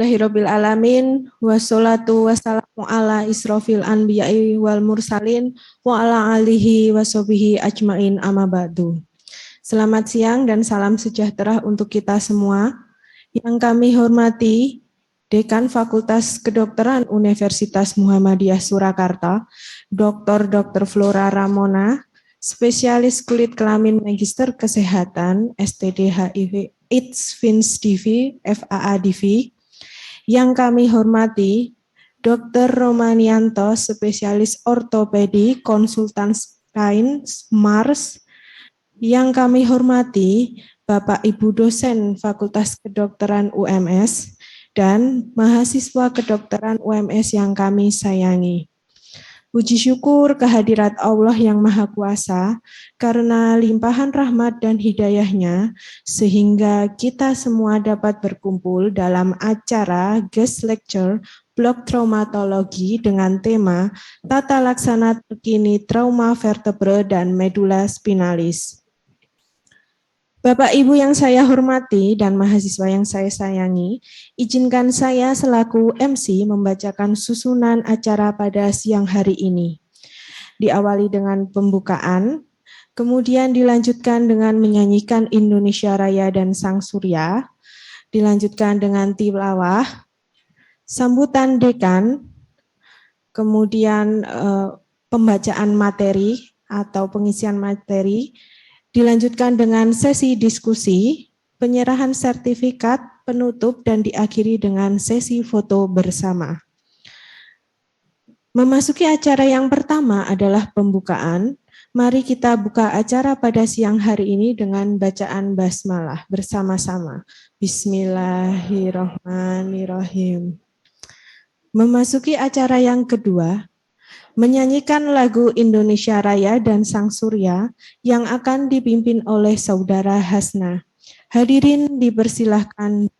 Alhamdulillahirabbil alamin wassalatu wassalamu ala israfil anbiya'i wal mursalin wa ala alihi washabihi ajmain amma ba'du. Selamat siang dan salam sejahtera untuk kita semua. Yang kami hormati Dekan Fakultas Kedokteran Universitas Muhammadiyah Surakarta, Dr. Flora Ramona, Spesialis Kulit Kelamin Magister Kesehatan STD HIV AIDS Fins Divi FAA Divi. Yang kami hormati Dr. Romanianto, Spesialis Ortopedi, Konsultan Sains Mars. Yang kami hormati Bapak Ibu dosen Fakultas Kedokteran UMS dan mahasiswa kedokteran UMS yang kami sayangi. Puji syukur kehadirat Allah yang Maha Kuasa karena limpahan rahmat dan hidayahnya sehingga kita semua dapat berkumpul dalam acara guest lecture blok traumatologi dengan tema tata laksana terkini trauma vertebra dan medula spinalis. Bapak Ibu yang saya hormati dan mahasiswa yang saya sayangi, izinkan saya selaku MC membacakan susunan acara pada siang hari ini. Diawali dengan pembukaan, kemudian dilanjutkan dengan menyanyikan Indonesia Raya dan Sang Surya, dilanjutkan dengan tilawah, sambutan dekan, kemudian pembacaan materi atau pengisian materi, dilanjutkan dengan sesi diskusi, penyerahan sertifikat, penutup, dan diakhiri dengan sesi foto bersama. Memasuki acara yang pertama adalah pembukaan. Mari kita buka acara pada siang hari ini dengan bacaan basmalah bersama-sama. Bismillahirrahmanirrahim. Memasuki acara yang kedua, menyanyikan lagu Indonesia Raya dan Sang Surya yang akan dipimpin oleh Saudara Hasna. Hadirin dipersilahkan.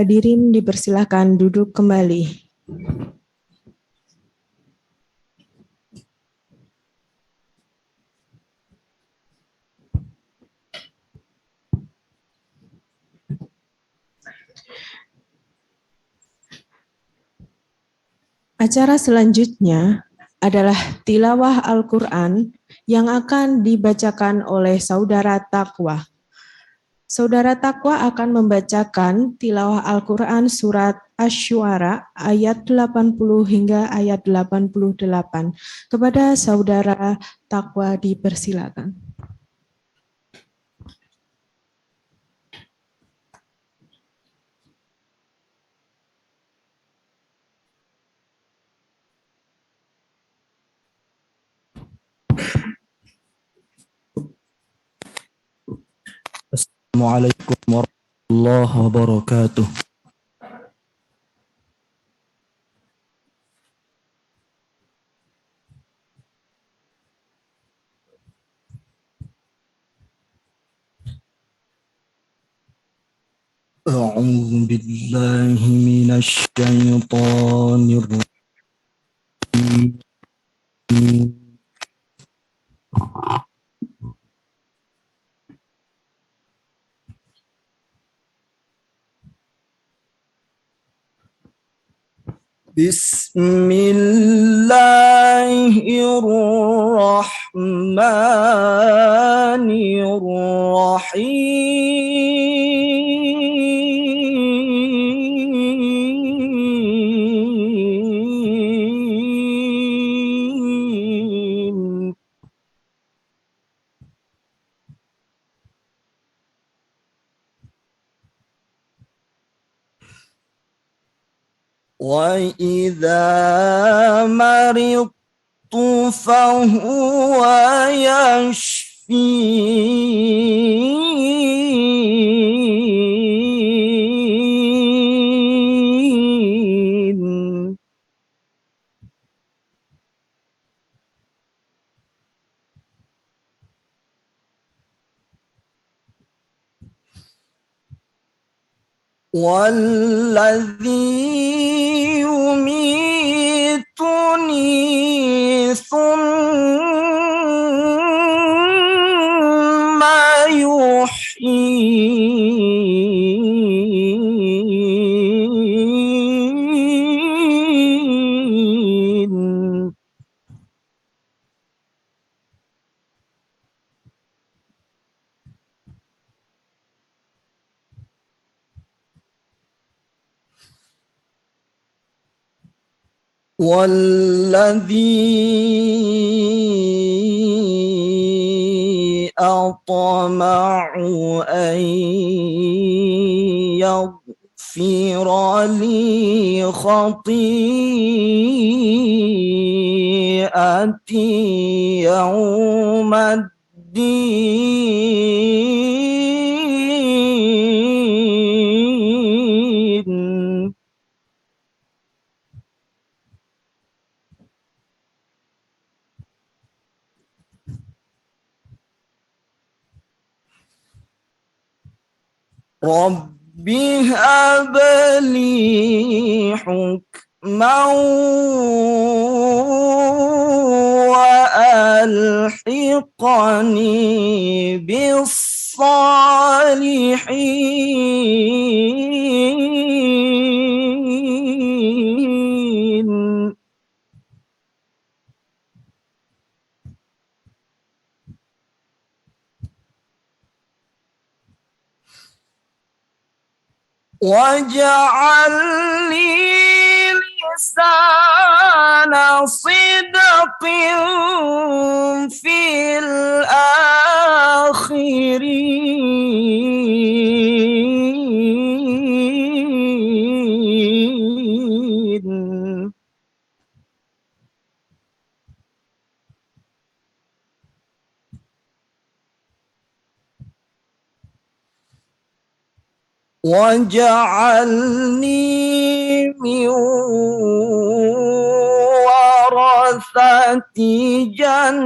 Hadirin dipersilakan duduk kembali. Acara selanjutnya adalah tilawah Al-Quran yang akan dibacakan oleh Saudara Taqwa. Saudara Taqwa akan membacakan tilawah Al-Quran surat Asy-Syu'ara ayat 80 hingga ayat 88. Kepada Saudara Taqwa dipersilakan. Assalamualaikum warahmatullahi wabarakatuh. A'udzu billahi minasy syaithanir rajim. Bismillahirrahmanirrahim. وَإِذَا مَرِضْتُ فَهُوَ يَشْفِينِ وَالَّذِي يُمِيتُنِي ثُمَّ يُحْيِينِ وَالَّذِي أَطْمَعُ أَن يَغْفِرَ لِي خَطِيئَتِي يَوْمَ الدِّينِ رَبِّ هَبْ لِي حُكْمًا وَأَلْحِقْنِي بِالصَّالِحِينَ وَاجْعَل لِّي لِسَانَ صِدْقٍ فِي الْآخِرِينَ وَاجْعَلْنِي مِنْ وَرَثَةِ جَنَّةِ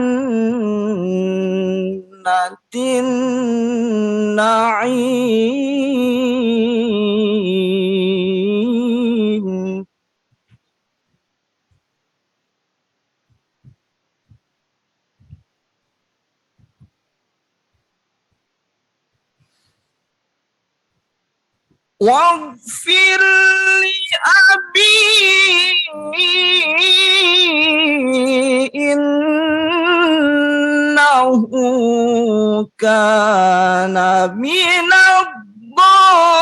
النَّعِيمِ واغفر لأبي إنه كان من الضالين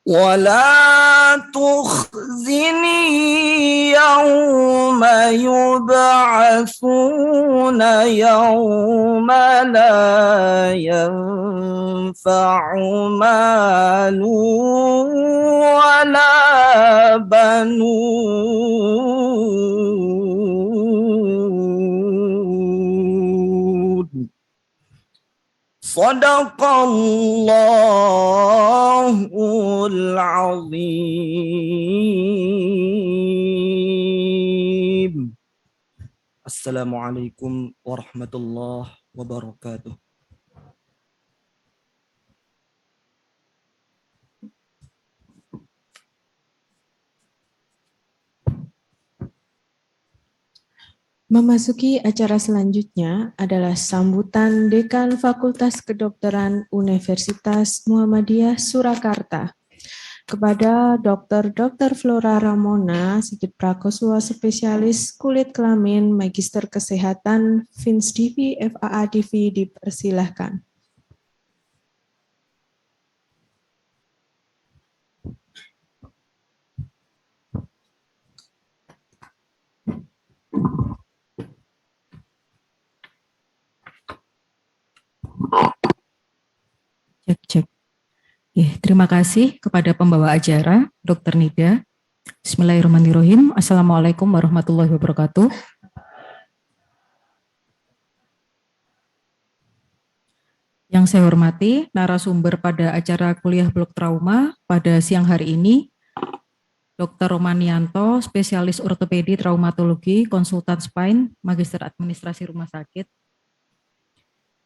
ولا تخزني يوم يبعثون يوم لا ينفع مال ولا بنون صدق الله العظيم. Assalamualaikum warahmatullahi wabarakatuh. Memasuki acara selanjutnya adalah sambutan Dekan Fakultas Kedokteran Universitas Muhammadiyah Surakarta kepada Dr. Flora Ramona, Sigit Prakoso, spesialis kulit kelamin, Magister Kesehatan, Fins Divi, FAA Divi, dipersilahkan. Cek. Terima kasih kepada pembawa acara, Dr. Nida. Bismillahirrahmanirrahim. Assalamualaikum warahmatullahi wabarakatuh. Yang saya hormati, narasumber pada acara kuliah blok trauma pada siang hari ini, Dr. Romanianto, spesialis ortopedi traumatologi, konsultan spine, magister administrasi rumah sakit.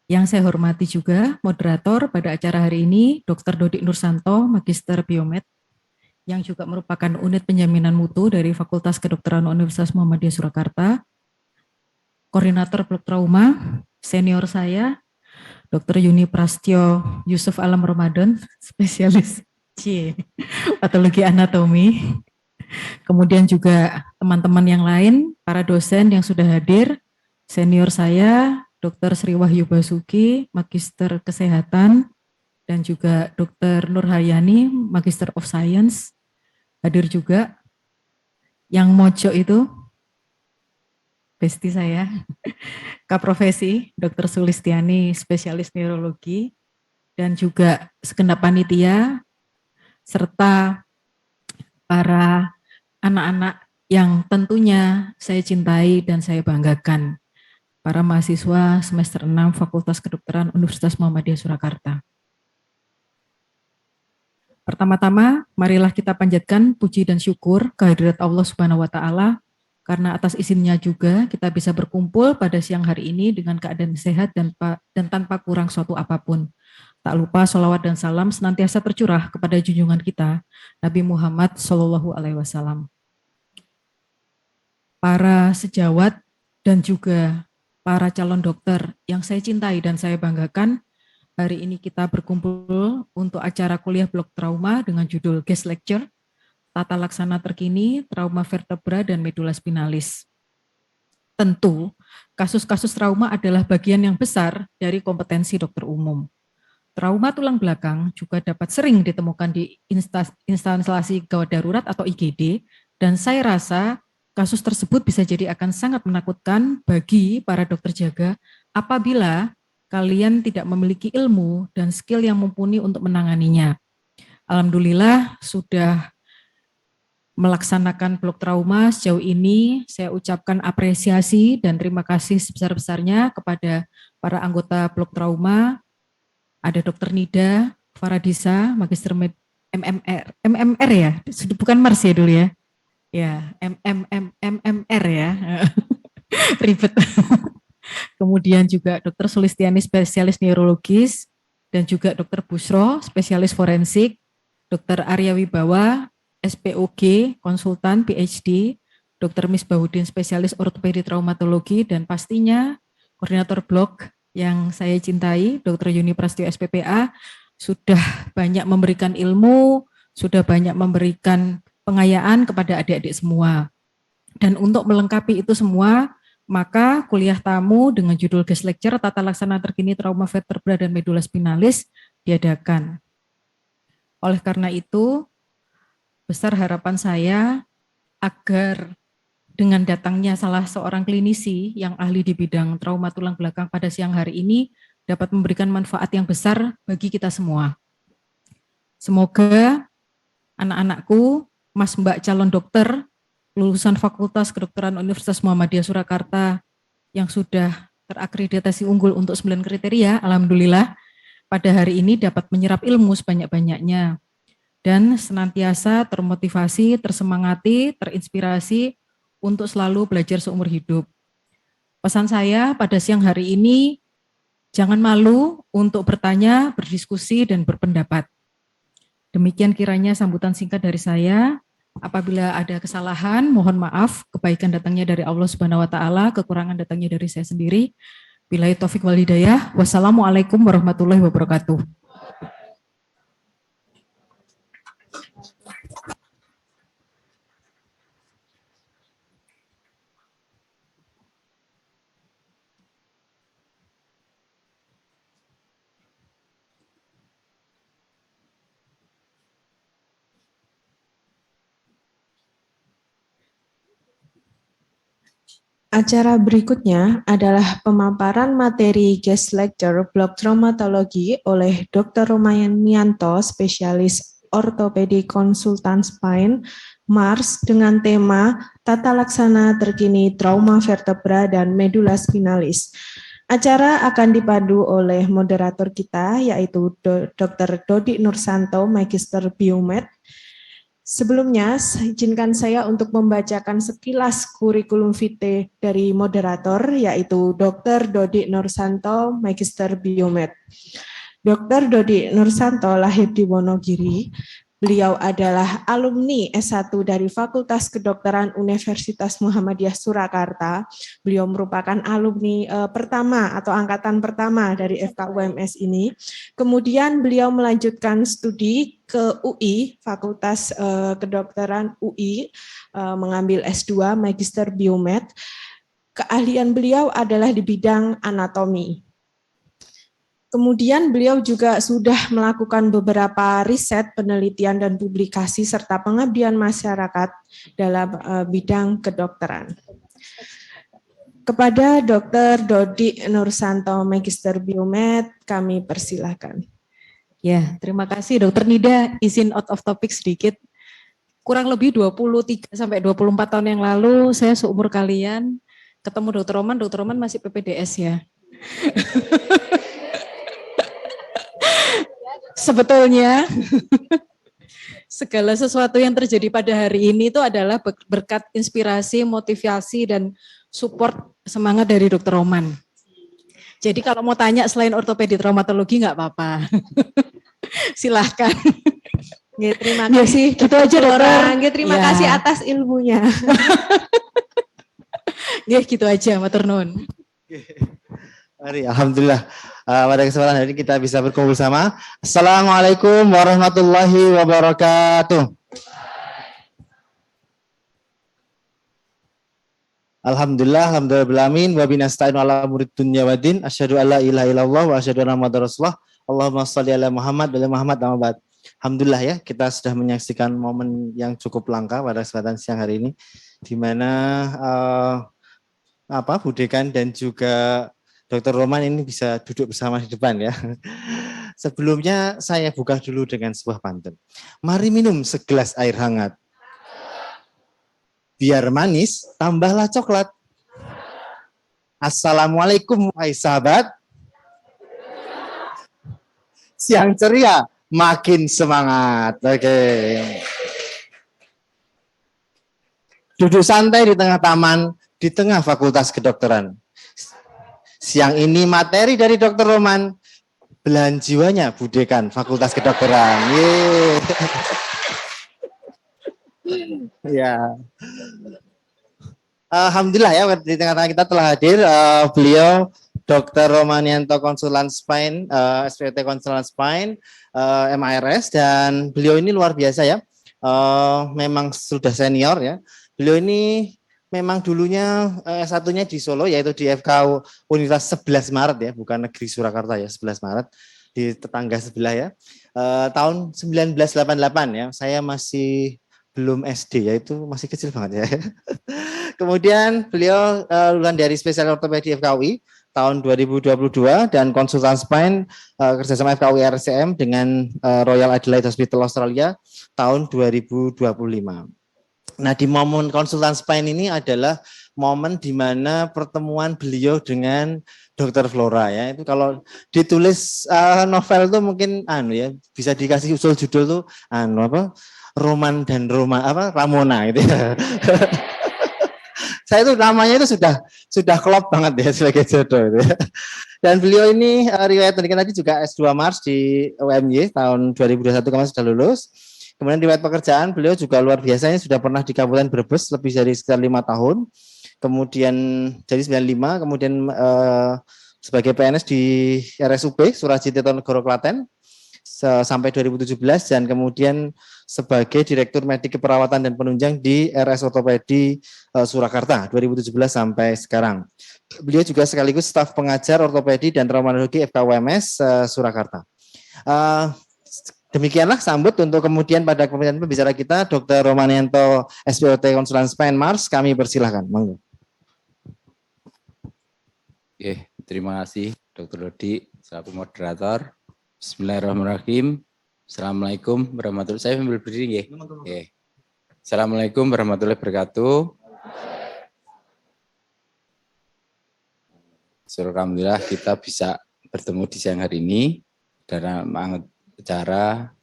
Yang saya hormati juga moderator pada acara hari ini, Dr. Dodik Nursanto, Magister Biomed, yang juga merupakan unit penjaminan mutu dari Fakultas Kedokteran Universitas Muhammadiyah Surakarta. Koordinator blok trauma, senior saya, Dr. Yuni Prastyo Yusuf Alam Ramadan, spesialis patologi anatomi. Kemudian juga teman-teman yang lain, para dosen yang sudah hadir, senior saya, Dr. Sri Wahyu Basuki, Magister Kesehatan, dan juga Dr. Nur Hayani, Magister of Science, hadir juga. Yang mojo itu, besti saya, Kak Profesi, Dr. Sulistiani, spesialis neurologi, dan juga segenap panitia, serta para anak-anak yang tentunya saya cintai dan saya banggakan, para mahasiswa semester 6 Fakultas Kedokteran Universitas Muhammadiyah Surakarta. Pertama-tama, marilah kita panjatkan puji dan syukur kehadirat Allah Subhanahu wa Ta'ala, karena atas izinnya juga kita bisa berkumpul pada siang hari ini dengan keadaan sehat dan tanpa kurang suatu apapun. Tak lupa sholawat dan salam senantiasa tercurah kepada junjungan kita, Nabi Muhammad SAW. Para sejawat dan juga para calon dokter yang saya cintai dan saya banggakan, hari ini kita berkumpul untuk acara kuliah blok trauma dengan judul Guest Lecture, Tata Laksana Terkini, Trauma Vertebra dan Medula Spinalis. Tentu, kasus-kasus trauma adalah bagian yang besar dari kompetensi dokter umum. Trauma tulang belakang juga dapat sering ditemukan di instansi gawat darurat atau IGD, dan saya rasa kasus tersebut bisa jadi akan sangat menakutkan bagi para dokter jaga apabila kalian tidak memiliki ilmu dan skill yang mumpuni untuk menanganinya. Alhamdulillah sudah melaksanakan blok trauma sejauh ini. Saya ucapkan apresiasi dan terima kasih sebesar-besarnya kepada para anggota blok trauma. Ada Dr. Nida Faradisa, Magister MMR ya, bukan Mars ya dulu ya. Ya, MMR ya, ribet. kemudian juga Dr. Sulistiani, spesialis neurologis, dan juga Dr. Busro, spesialis forensik, Dr. Arya Wibawa, SPOG, konsultan PhD, Dr. Misbahudin, spesialis ortopedi traumatologi, dan pastinya koordinator blog yang saya cintai, Dr. Yuni Prastyo SPPA, sudah banyak memberikan ilmu, sudah banyak memberikan pengayaan kepada adik-adik semua. Dan untuk melengkapi itu semua, maka kuliah tamu dengan judul guest lecture Tata Laksana Terkini Trauma Vertebra dan Medula Spinalis diadakan. Oleh karena itu, besar harapan saya agar dengan datangnya salah seorang klinisi yang ahli di bidang trauma tulang belakang pada siang hari ini dapat memberikan manfaat yang besar bagi kita semua. Semoga anak-anakku, Mas Mbak calon dokter, lulusan Fakultas Kedokteran Universitas Muhammadiyah Surakarta yang sudah terakreditasi unggul untuk 9 kriteria, alhamdulillah, pada hari ini dapat menyerap ilmu sebanyak-banyaknya dan senantiasa termotivasi, tersemangati, terinspirasi untuk selalu belajar seumur hidup. Pesan saya pada siang hari ini, jangan malu untuk bertanya, berdiskusi, dan berpendapat. Demikian kiranya sambutan singkat dari saya. Apabila ada kesalahan, mohon maaf, kebaikan datangnya dari Allah Subhanahu wa taala, kekurangan datangnya dari saya sendiri. Billahi taufik wal hidayah. Wassalamualaikum warahmatullahi wabarakatuh. Acara berikutnya adalah pemaparan materi guest lecture blok traumatologi oleh Dr. Romanianto, spesialis ortopedi konsultan spine, Mars, dengan tema Tata Laksana Terkini Trauma Vertebra dan Medula Spinalis. Acara akan dipandu oleh moderator kita, yaitu Dr. Dodi Nursanto, Magister Biomed. Sebelumnya, izinkan saya untuk membacakan sekilas kurikulum vitae dari moderator, yaitu Dr. Dodi Nursanto, Magister Biomed. Dr. Dodi Nursanto lahir di Wonogiri. Beliau adalah alumni S1 dari Fakultas Kedokteran Universitas Muhammadiyah Surakarta. Beliau merupakan alumni pertama atau angkatan pertama dari FKUMS ini. Kemudian beliau melanjutkan studi ke UI, Fakultas Kedokteran UI, mengambil S2 Magister Biomed. Keahlian beliau adalah di bidang anatomi. Kemudian beliau juga sudah melakukan beberapa riset, penelitian, dan publikasi, serta pengabdian masyarakat dalam bidang kedokteran. Kepada Dr. Dodi Nursanto, Magister Biomed, kami persilahkan. Ya, terima kasih Dr. Nida. Izin out of topic sedikit. Kurang lebih 23-24 tahun yang lalu, saya seumur kalian ketemu Dr. Roman masih PPDS ya. Sebetulnya segala sesuatu yang terjadi pada hari ini itu adalah berkat inspirasi, motivasi, dan support semangat dari Dr. Roman. Jadi kalau mau tanya selain ortopedi traumatologi nggak apa-apa. Silahkan. Ya, terima kasih. Gitu aja dokter. Terima kasih atas ilmunya. Ya, gitu aja, matur nuwun. Mari, alhamdulillah. Pada kesempatan hari ini kita bisa berkumpul sama. Assalamualaikum warahmatullahi wabarakatuh. Alhamdulillah, wa binasta'inu ala murid dunya waddin, asyhadu alla ilaha illallah wa asyhadu anna muhammadar rasulullah. Allahumma shalli ala Muhammad wa ala Muhammad amma ba'd. Alhamdulillah ya, kita sudah menyaksikan momen yang cukup langka pada kesempatan siang hari ini, di mana Bu Dekan dan juga Dr. Roman ini bisa duduk bersama di depan ya. Sebelumnya saya buka dulu dengan sebuah pantun. Mari minum segelas air hangat. Biar manis, tambahlah coklat. Assalamualaikum wahai sahabat. Siang ceria, makin semangat. Oke. Duduk santai di tengah taman, di tengah Fakultas Kedokteran. Siang ini materi dari Dr. Roman, belahan jiwanya Budekan Fakultas Kedokteran. Yeay. Ya. Alhamdulillah ya di tengah-tengah kita telah hadir beliau Dr. Romanianto konsulan Spine, SPOT konsulan Spine, MIRS, dan beliau ini luar biasa ya. Memang sudah senior ya. Beliau ini memang dulunya S1-nya di Solo, yaitu di FK Universitas 11 Maret ya, bukan Negeri Surakarta ya, 11 Maret di tetangga sebelah ya. Tahun 1988 ya, saya masih belum SD, yaitu masih kecil banget ya. Kemudian beliau lulusan dari spesial ortopedi FKUI tahun 2022 dan konsultan spine kerjasama FKUI RCM dengan Royal Adelaide Hospital Australia tahun 2025. Nah, di momen konsultan spine ini adalah momen di mana pertemuan beliau dengan Dr. Flora ya. Itu kalau ditulis novel itu mungkin ya bisa dikasih usul judul tuh Roman dan Ramona gitu ya. Saya itu namanya itu sudah klop banget ya sebagai jodoh gitu ya. Dan beliau ini riwayat pendidikan tadi juga S2 Mars di UMY tahun 2021 kemarin sudah lulus. Kemudian riwayat pekerjaan beliau juga luar biasanya sudah pernah di Kabupaten Brebes lebih dari sekitar 5 tahun. Kemudian jadi 95, kemudian sebagai PNS di RSUP Surajit Tirtonegoro Klaten sampai 2017 dan kemudian sebagai Direktur Medik Keperawatan dan Penunjang di RS Ortopedi Surakarta 2017 sampai sekarang. Beliau juga sekaligus staf pengajar ortopedi dan traumatologi FKUMS Surakarta. Demikianlah sambut untuk kemudian pada pembicara kita Dr. Romanianto SPOT Konsulan Spine Mars, kami persilahkan. Monggo. Oke, terima kasih Dr. Rodi selaku moderator. Bismillahirrahmanirrahim. Assalamualaikum warahmatullahi wabarakatuh. Saya sambil berdiri ya. Oke. Assalamualaikum warahmatullahi wabarakatuh. Alhamdulillah kita bisa bertemu di siang hari ini dalam acara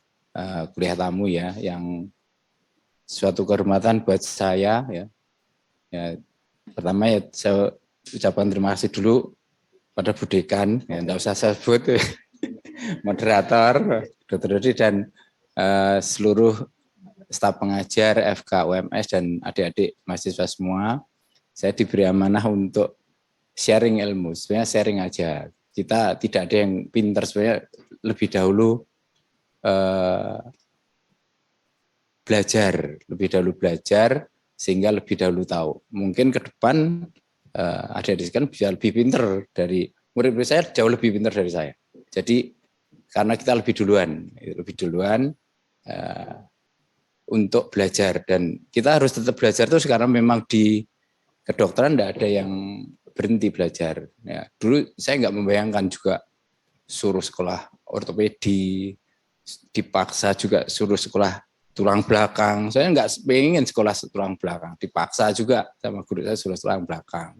kuliah tamu ya, yang suatu kehormatan buat saya ya. Pertama ya saya ucapkan terima kasih dulu pada Budekan, ya enggak usah saya sebut moderator Dr. Dodi dan seluruh staf pengajar FKUMS dan adik-adik mahasiswa semua. Saya diberi amanah untuk sharing ilmu, sebenarnya sharing aja. Kita tidak ada yang pintar, sebenarnya lebih dahulu belajar sehingga lebih dahulu tahu. Mungkin ke depan adik-adik kan bisa lebih pintar dari murid-murid saya, jauh lebih pintar dari saya. Jadi karena kita lebih duluan untuk belajar, dan kita harus tetap belajar terus karena memang di kedokteran tidak ada yang berhenti belajar. Ya, dulu saya nggak membayangkan juga suruh sekolah ortopedi, dipaksa juga suruh sekolah tulang belakang. Saya nggak pengen sekolah tulang belakang, dipaksa juga sama guru saya suruh tulang belakang.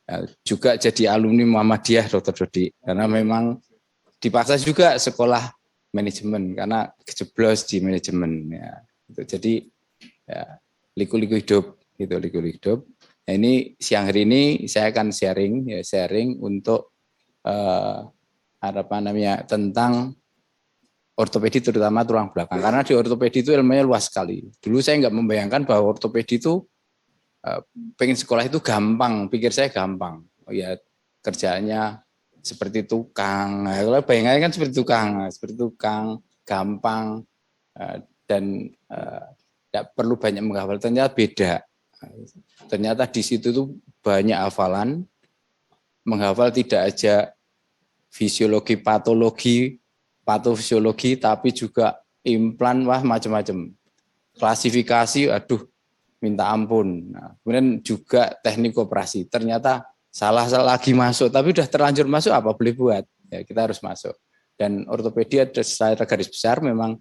Ya, juga jadi alumni Muhammadiyah Dr. Dodi karena memang dipaksa juga sekolah manajemen karena kejeblos di manajemen ya. Jadi ya, liku-liku hidup gitu, liku-liku hidup. Nah, ini siang hari ini saya akan sharing untuk tentang ortopedi terutama tulang belakang, karena di ortopedi itu ilmunya luas sekali. Dulu saya nggak membayangkan bahwa ortopedi itu pengen sekolah itu gampang, pikir saya gampang. Oh ya, kerjanya seperti tukang, kalau bayangannya kan seperti tukang, gampang, dan tidak perlu banyak menghafal. Ternyata beda. Ternyata di situ tuh banyak hafalan, menghafal tidak aja fisiologi, patofisiologi, tapi juga implan, wah macam-macam. Klasifikasi, aduh, minta ampun. Nah, kemudian juga teknik operasi. Ternyata salah lagi masuk, tapi udah terlanjur masuk apa boleh buat? Ya, kita harus masuk. Dan ortopedi ada secara garis besar memang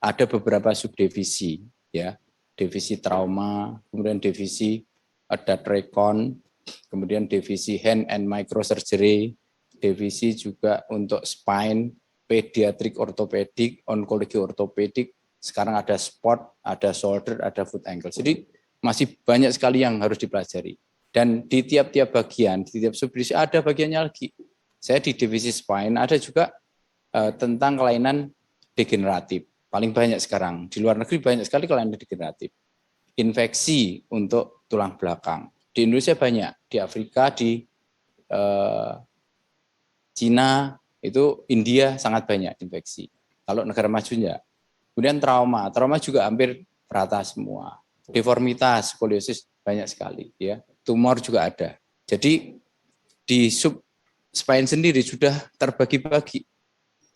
ada beberapa subdivisi, ya, divisi trauma, kemudian divisi ada recon, kemudian divisi hand and microsurgery, divisi juga untuk spine, pediatrik ortopedik, onkologi ortopedik, sekarang ada sport, ada shoulder, ada foot ankle. Jadi masih banyak sekali yang harus dipelajari. Dan di tiap-tiap bagian, di tiap subdivisi ada bagiannya lagi. Saya di divisi spine ada juga tentang kelainan degeneratif. Paling banyak sekarang. Di luar negeri banyak sekali kelainan degeneratif. Infeksi untuk tulang belakang. Di Indonesia banyak. Di Afrika, di Cina, itu India sangat banyak infeksi. Kalau negara maju enggak. Kemudian trauma. Trauma juga hampir rata semua. Deformitas, skoliosis banyak sekali. Ya. Tumor juga ada. Jadi di sub spine sendiri sudah terbagi-bagi,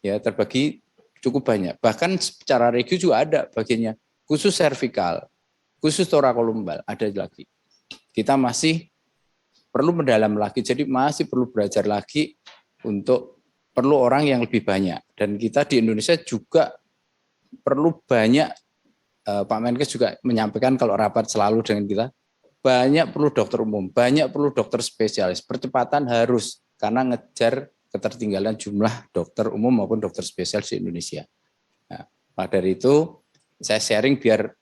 ya terbagi cukup banyak. Bahkan secara regio juga ada bagiannya, khusus servikal, khusus thoracolumbar ada lagi. Kita masih perlu mendalam lagi, jadi masih perlu belajar lagi untuk perlu orang yang lebih banyak. Dan kita di Indonesia juga perlu banyak. Pak Menkes juga menyampaikan kalau rapat selalu dengan kita, banyak perlu dokter umum, banyak perlu dokter spesialis. Percepatan harus, karena ngejar ketertinggalan jumlah dokter umum maupun dokter spesialis di Indonesia. Nah, maka dari itu saya sharing biar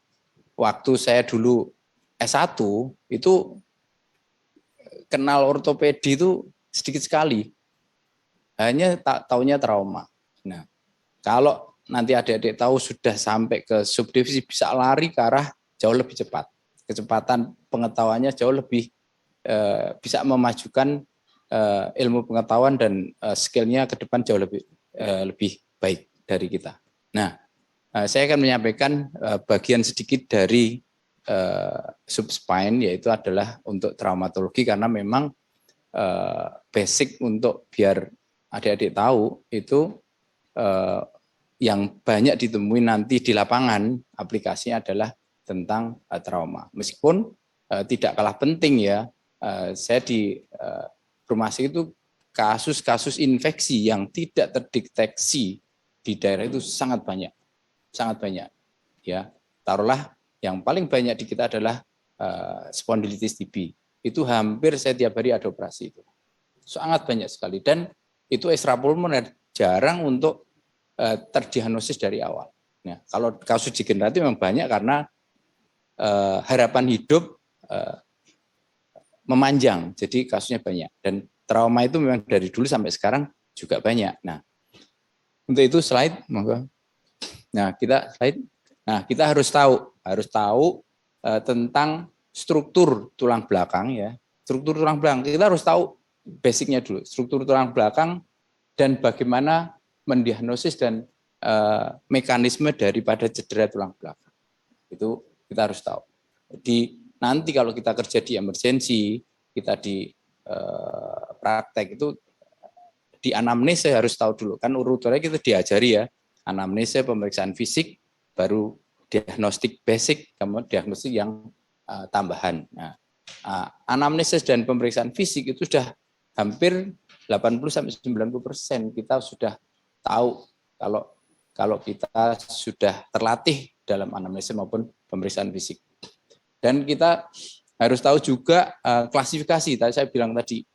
waktu saya dulu S1 itu kenal ortopedi itu sedikit sekali. Hanya taunya trauma. Nah, kalau nanti adik-adik tahu sudah sampai ke subdivisi bisa lari ke arah jauh lebih cepat. Kecepatan pengetahuannya jauh lebih bisa memajukan ilmu pengetahuan dan skill-nya ke depan jauh lebih baik dari kita. Nah, saya akan menyampaikan bagian sedikit dari subspine, yaitu adalah untuk traumatologi, karena memang basic untuk biar adik-adik tahu itu yang banyak ditemui nanti di lapangan aplikasinya adalah tentang trauma. Meskipun tidak kalah penting ya, saya di rumah sakit itu kasus-kasus infeksi yang tidak terdeteksi di daerah itu sangat banyak ya. Taruhlah yang paling banyak di kita adalah spondilitis TB. Itu hampir saya tiap hari ada operasi itu, sangat banyak sekali, dan itu ekstrapulmoner jarang untuk terdiagnosis dari awal. Nah, kalau kasus degeneratif memang banyak karena harapan hidup memanjang, jadi kasusnya banyak. Dan trauma itu memang dari dulu sampai sekarang juga banyak. Nah, untuk itu slide, monggo. Nah, kita harus tahu tentang struktur tulang belakang ya. Struktur tulang belakang kita harus tahu basicnya dulu. Struktur tulang belakang dan bagaimana mendiagnosis dan mekanisme daripada cedera tulang belakang. Itu kita harus tahu. Jadi nanti kalau kita kerja di emergensi, kita di praktek itu di anamnesa harus tahu dulu. Kan urutannya kita diajari ya, anamnesa, pemeriksaan fisik, baru diagnostik basic, kemudian diagnostik yang tambahan. Nah, anamnesis dan pemeriksaan fisik itu sudah hampir 80-90% kita sudah tahu kalau kita sudah terlatih dalam anamnesis maupun pemeriksaan fisik. Dan kita harus tahu juga klasifikasi. Tadi saya bilang tadi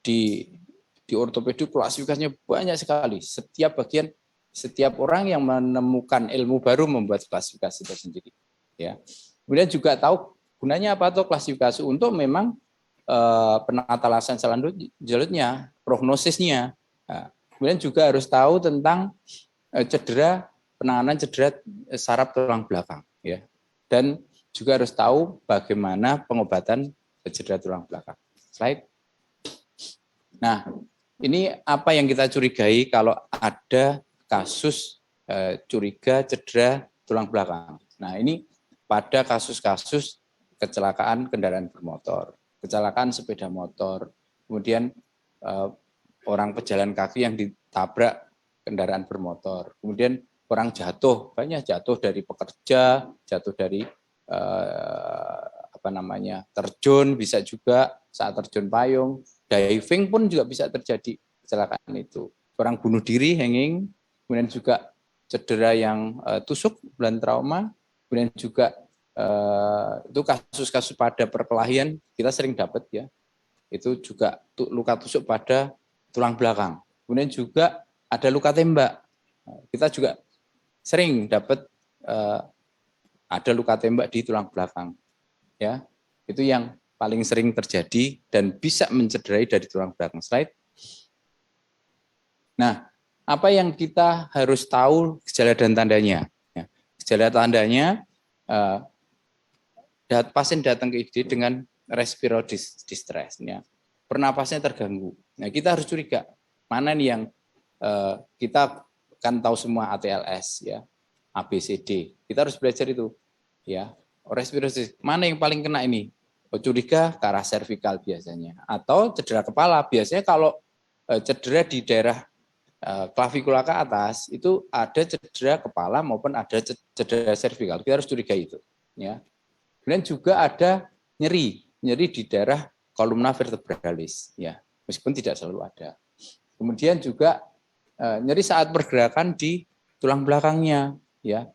di ortopedi klasifikasinya banyak sekali. Setiap bagian, setiap orang yang menemukan ilmu baru membuat klasifikasi tersendiri. Ya. Kemudian juga tahu gunanya apa tuh klasifikasi untuk memang penatalasan selanjutnya, prognosisnya. Nah, kemudian juga harus tahu tentang penanganan cedera saraf tulang belakang, ya. Dan juga harus tahu bagaimana pengobatan cedera tulang belakang. Slide. Nah, ini apa yang kita curigai kalau ada kasus curiga cedera tulang belakang. Nah, ini pada kasus-kasus kecelakaan kendaraan bermotor, kecelakaan sepeda motor, kemudian orang pejalan kaki yang ditabrak kendaraan bermotor, kemudian orang jatuh, banyak jatuh dari pekerja, jatuh dari terjun, bisa juga saat terjun payung, diving pun juga bisa terjadi kecelakaan itu. Orang bunuh diri, hanging, kemudian juga cedera yang tusuk, bulan trauma, kemudian juga itu kasus-kasus pada perkelahian kita sering dapat ya, itu juga luka tusuk pada tulang belakang. Kemudian juga ada luka tembak, kita juga sering dapat ada luka tembak di tulang belakang. Ya, Itu yang paling sering terjadi dan bisa mencederai dari tulang belakang. Slide. Nah, apa yang kita harus tahu gejala dan tandanya? Ya, gejala tandanya, pasien datang ke IGD dengan respiratory distress, ya, pernapasnya terganggu. Nah, kita harus curiga mana nih yang kita kan tahu semua ATLS, ya, ABCD. Kita harus belajar itu, ya. Respiratory mana yang paling kena ini? Curiga ke arah servikal biasanya, atau cedera kepala. Biasanya kalau cedera di daerah klavikula ke atas itu ada cedera kepala maupun ada cedera servikal. Kita harus curiga itu, ya. Kemudian juga ada nyeri di daerah kolumna vertebralis, ya, meskipun tidak selalu ada. Kemudian juga nyeri saat pergerakan di tulang belakangnya, ya.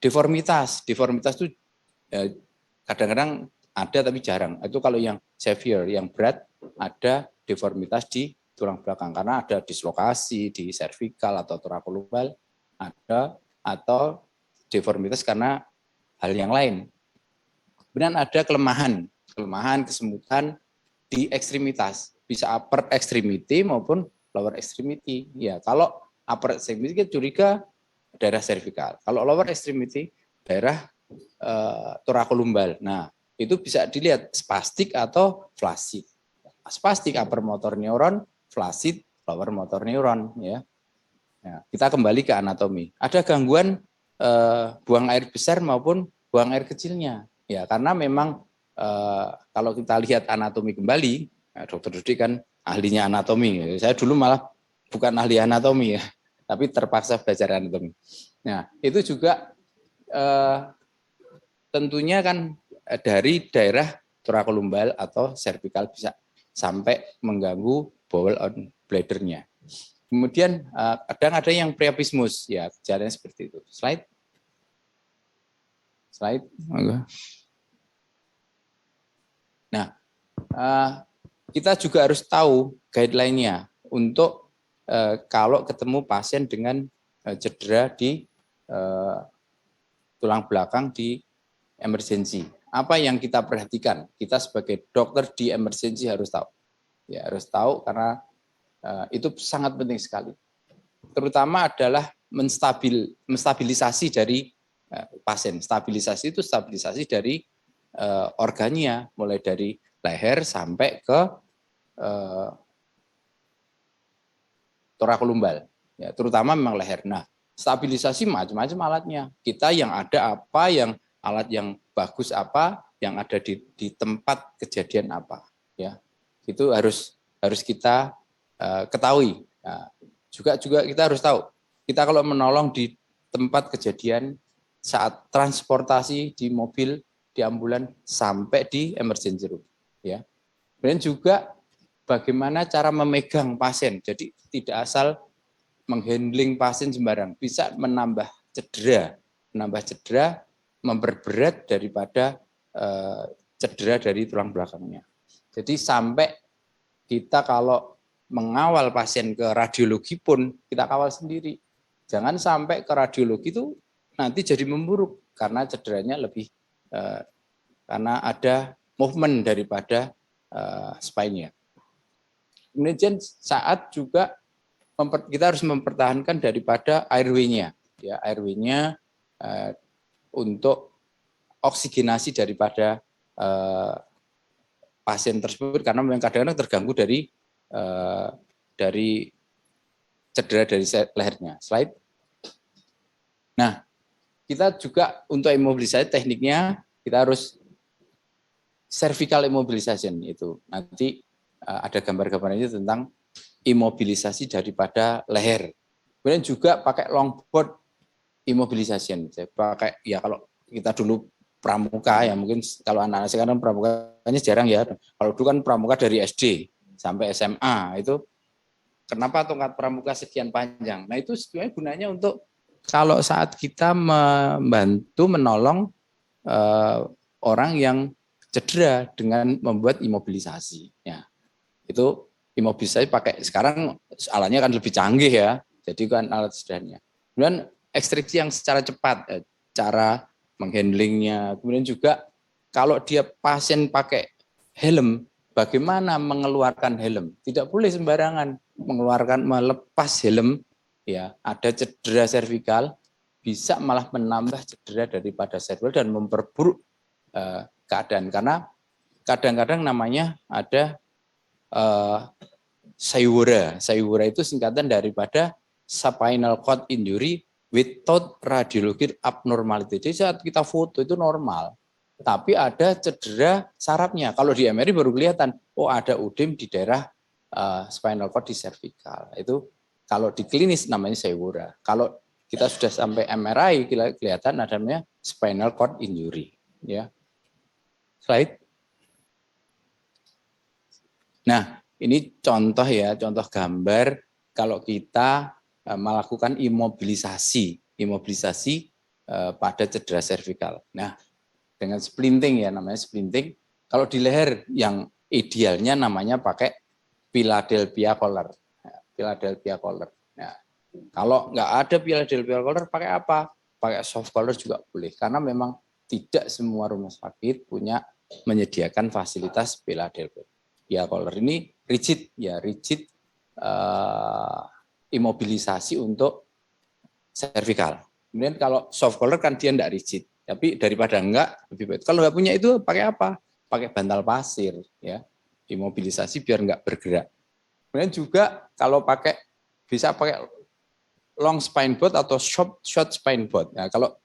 Deformitas itu kadang-kadang ada tapi jarang. Itu kalau yang severe, yang berat, ada deformitas di tulang belakang karena ada dislokasi di servikal atau thoracolumbar, ada, atau deformitas karena hal yang lain. Kemudian ada kelemahan, kesemutan di ekstremitas, bisa upper extremity maupun lower extremity. Ya, kalau upper extremity kita curiga daerah servikal. Kalau lower extremity daerah thoracolumbar. Nah, itu bisa dilihat spastik atau flaccid. Spastik upper motor neuron, flaccid lower motor neuron, ya. Nah, kita kembali ke anatomi. Ada gangguan buang air besar maupun buang air kecilnya. Ya, karena memang kalau kita lihat anatomi kembali, Dokter Dudi kan ahlinya anatomi. Saya dulu malah bukan ahli anatomi, ya, tapi terpaksa belajar anatomi. Nah, itu juga tentunya kan dari daerah thoracolumbar atau cervical bisa sampai mengganggu bowel on bladder-nya. Kemudian kadang ada yang priapismus, ya, gejalanya seperti itu. Slide. Nah, kita juga harus tahu guideline-nya untuk kalau ketemu pasien dengan cedera di tulang belakang di emergency. Apa yang kita perhatikan? Kita sebagai dokter di emergency harus tahu. Ya, harus tahu karena itu sangat penting sekali. Terutama adalah menstabilisasi dari pasien. Stabilisasi itu stabilisasi dari organnya, mulai dari leher sampai ke thoracolumbar. Ya, terutama memang leher. Nah, stabilisasi macam-macam alatnya. Kita yang ada apa, yang alat yang bagus apa, yang ada di tempat kejadian apa, ya. Itu harus kita ketahui. Nah, juga kita harus tahu. Kita kalau menolong di tempat kejadian saat transportasi di mobil, di ambulan sampai di emergency room, ya. Kemudian juga bagaimana cara memegang pasien. Jadi tidak asal menghandling pasien sembarang, bisa menambah cedera, memperberat daripada cedera dari tulang belakangnya. Jadi sampai kita kalau mengawal pasien ke radiologi pun kita kawal sendiri. Jangan sampai ke radiologi itu nanti jadi memburuk karena cederanya lebih karena ada movement daripada spine-nya. Kemudian saat juga kita harus mempertahankan daripada airway-nya, ya, airway-nya untuk oksigenasi daripada pasien tersebut karena memang kadang-kadang terganggu dari cedera dari lehernya. Slide. Nah, kita juga untuk imobilisasi tekniknya kita harus cervical immobilization itu. Nanti ada gambar-gambarnya tentang imobilisasi daripada leher. Kemudian juga pakai longboard immobilization. Saya pakai, ya kalau kita dulu pramuka, ya mungkin kalau anak-anak sekarang pramukanya jarang ya. Kalau dulu kan pramuka dari SD sampai SMA itu kenapa tongkat pramuka sekian panjang? Nah, itu sebenarnya gunanya untuk kalau saat kita membantu menolong orang yang cedera dengan membuat imobilisasi. Ya, itu imobilisasi pakai sekarang alatnya kan lebih canggih ya. Jadi kan alat sederhananya. Kemudian ekstriksi yang secara cepat, cara menghandlingnya. Kemudian juga kalau dia pasien pakai helm, bagaimana mengeluarkan helm? Tidak boleh sembarangan melepas helm, ya, ada cedera servikal, bisa malah menambah cedera daripada servikal dan memperburuk keadaan, karena kadang-kadang namanya ada SAIWURA. SAIWURA itu singkatan daripada spinal cord injury without radiologic abnormality. Jadi saat kita foto itu normal, tapi ada cedera sarafnya. Kalau di MRI baru kelihatan, oh ada udem di daerah spinal cord di cervical. Itu kalau di klinis namanya SAIWURA. Kalau kita sudah sampai MRI kelihatan adanya spinal cord injury. Ya. Slide. Nah, ini contoh ya, contoh gambar kalau kita melakukan imobilisasi pada cedera servikal. Nah, dengan splinting ya, namanya splinting. Kalau di leher yang idealnya namanya pakai Philadelphia collar. Philadelphia collar. Nah, kalau nggak ada Philadelphia collar, pakai apa? Pakai soft collar juga boleh, karena memang tidak semua rumah sakit menyediakan fasilitas Philadelphia collar. Ini rigid ya, rigid imobilisasi untuk servikal. Kemudian kalau soft collar kan dia enggak rigid, tapi daripada enggak lebih baik. Kalau enggak punya itu pakai apa? Pakai bantal pasir ya, imobilisasi biar enggak bergerak. Kemudian juga kalau bisa pakai long spine board atau short spine board. Nah, kalau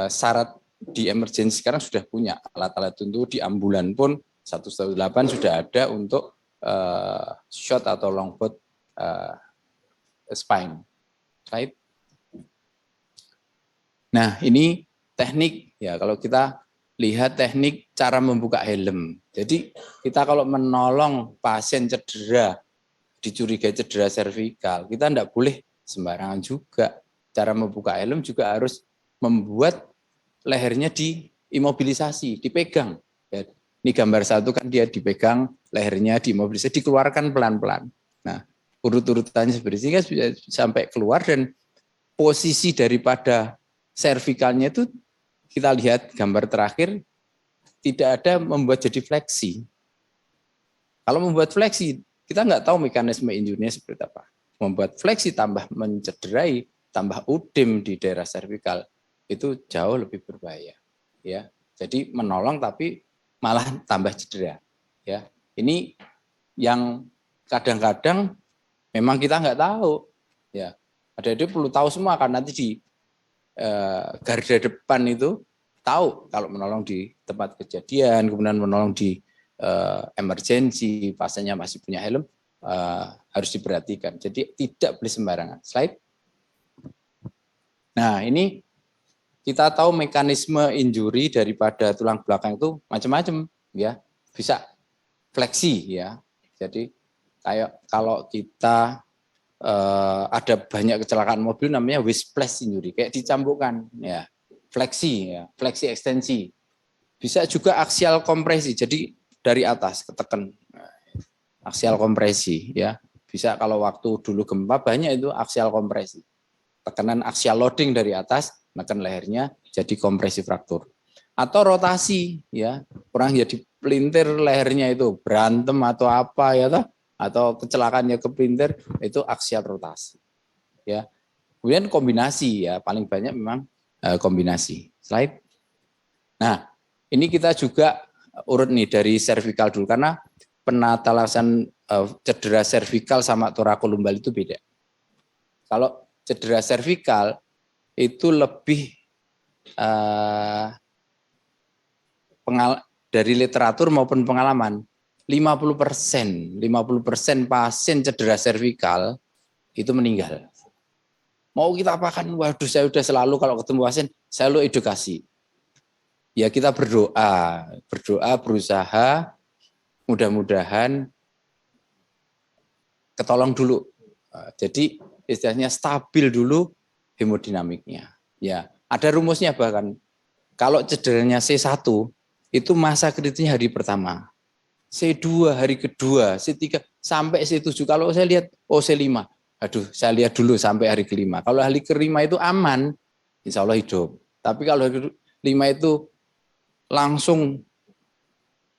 syarat di emergency sekarang sudah punya alat-alat tentu, di ambulan pun 118 sudah ada untuk short atau long board spine. Right? Nah, ini teknik ya, kalau kita lihat teknik cara membuka helm. Jadi kita kalau menolong pasien cedera, dicurigai cedera servikal, kita tidak boleh sembarangan juga. Cara membuka helm juga harus membuat lehernya diimobilisasi, dipegang. Ya, ini gambar satu kan dia dipegang, lehernya diimobilisasi, dikeluarkan pelan-pelan. Nah, urut-urutannya seperti ini kan bisa sampai keluar, dan posisi daripada servikalnya itu kita lihat gambar terakhir tidak ada membuat jadi fleksi. Kalau membuat fleksi, kita nggak tahu mekanisme injurinya seperti apa. Membuat fleksi tambah mencederai, tambah udem di daerah servikal, itu jauh lebih berbahaya. Ya, jadi menolong tapi malah tambah cedera. Ya, ini yang kadang-kadang memang kita nggak tahu. Ya, adik-adik perlu tahu semua, kan nanti di garda depan itu tahu kalau menolong di tempat kejadian, kemudian menolong di emergency, pasiennya masih punya helm, harus diperhatikan. Jadi tidak boleh sembarangan. Slide. Nah, ini kita tahu mekanisme injury daripada tulang belakang itu macam-macam, ya. Bisa fleksi, ya. Jadi kayak kalau kita ada banyak kecelakaan mobil namanya whiplash injury, kayak dicambukkan, ya. Fleksi, ya, fleksi ekstensi. Bisa juga aksial kompresi, jadi dari atas ketekan, aksial kompresi, ya. Bisa kalau waktu dulu gempa banyak itu aksial kompresi, tekanan aksial loading dari atas, menekan lehernya, jadi kompresi fraktur. Atau rotasi, ya, orang jadi pelintir lehernya itu berantem atau apa, ya, atau kecelakaannya kepelintir, itu aksial rotasi, ya. Kemudian kombinasi, ya, paling banyak memang kombinasi. Slide. Nah, ini kita juga urut nih dari servikal dulu, karena penata laksanaan cedera servikal sama torakolumbal itu beda. Kalau cedera servikal itu lebih dari literatur maupun pengalaman, 50% pasien cedera servikal itu meninggal. Mau kita apakan? Waduh, saya udah selalu kalau ketemu pasien, saya selalu edukasi. Ya kita berdoa, berusaha, mudah-mudahan ketolong dulu. Jadi istilahnya stabil dulu hemodinamiknya. Ya, ada rumusnya bahkan. Kalau cederanya C1 itu masa kritisnya hari pertama. C2 hari kedua, C3 sampai C7. Kalau saya lihat C5. Aduh, saya lihat dulu sampai hari kelima. Kalau hari kelima itu aman, insya Allah hidup. Tapi kalau hari kelima itu langsung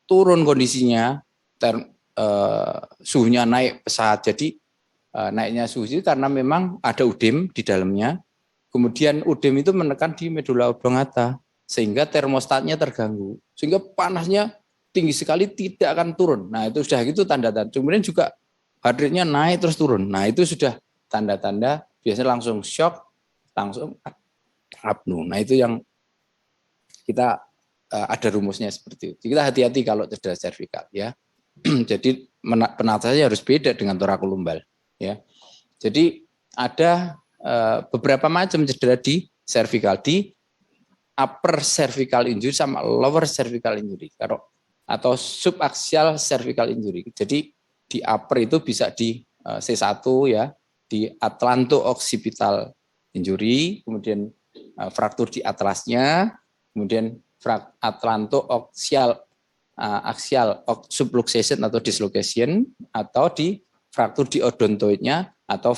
turun kondisinya, suhunya naik pesat. Jadi naiknya suhu itu karena memang ada udem di dalamnya. Kemudian udem itu menekan di medula oblongata sehingga termostatnya terganggu. Sehingga panasnya tinggi sekali tidak akan turun. Nah, itu sudah gitu tanda-tanda. Kemudian juga heart rate-nya naik terus turun. Nah, itu sudah tanda-tanda biasanya langsung shock, langsung apnu. Nah, itu yang kita ada rumusnya seperti itu. Kita hati-hati kalau cedera servikal ya. Jadi penatasannya harus beda dengan torakolumbal ya. Jadi ada beberapa macam cedera di cervical, di upper cervical injury sama lower cervical injury atau subaxial cervical injury. Jadi di upper itu bisa di C1 ya, di atlanto-occipital injury, kemudian fraktur di atlasnya, kemudian atlanto-axial subluxation atau dislocation, atau di fraktur di odontoidnya atau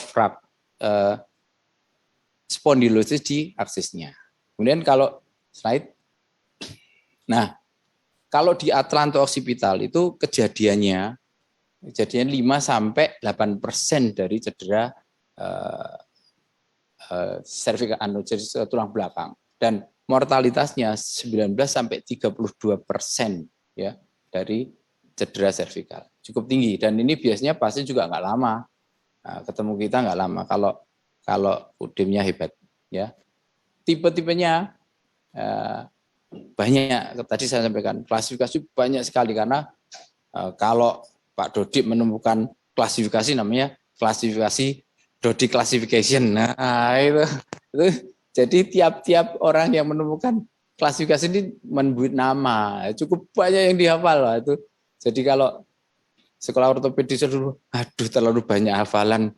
spondylosis di aksisnya. Kemudian kalau slide, nah kalau di atlanto-occipital itu kejadiannya 5-8% dari cedera cervical jadi tulang belakang, dan mortalitasnya 19-32% ya dari cedera cervical, cukup tinggi. Dan ini biasanya pasien juga nggak lama, ketemu kita nggak lama kalau udemnya hebat ya. Tipe-tipenya banyak, tadi saya sampaikan klasifikasi banyak sekali, karena kalau Pak Dodik menemukan klasifikasi namanya klasifikasi Dodik classification. Nah, itu jadi tiap-tiap orang yang menemukan klasifikasi ini membuat nama, cukup banyak yang dihafal lah itu. Jadi kalau sekolah ortopedis dulu, aduh terlalu banyak hafalan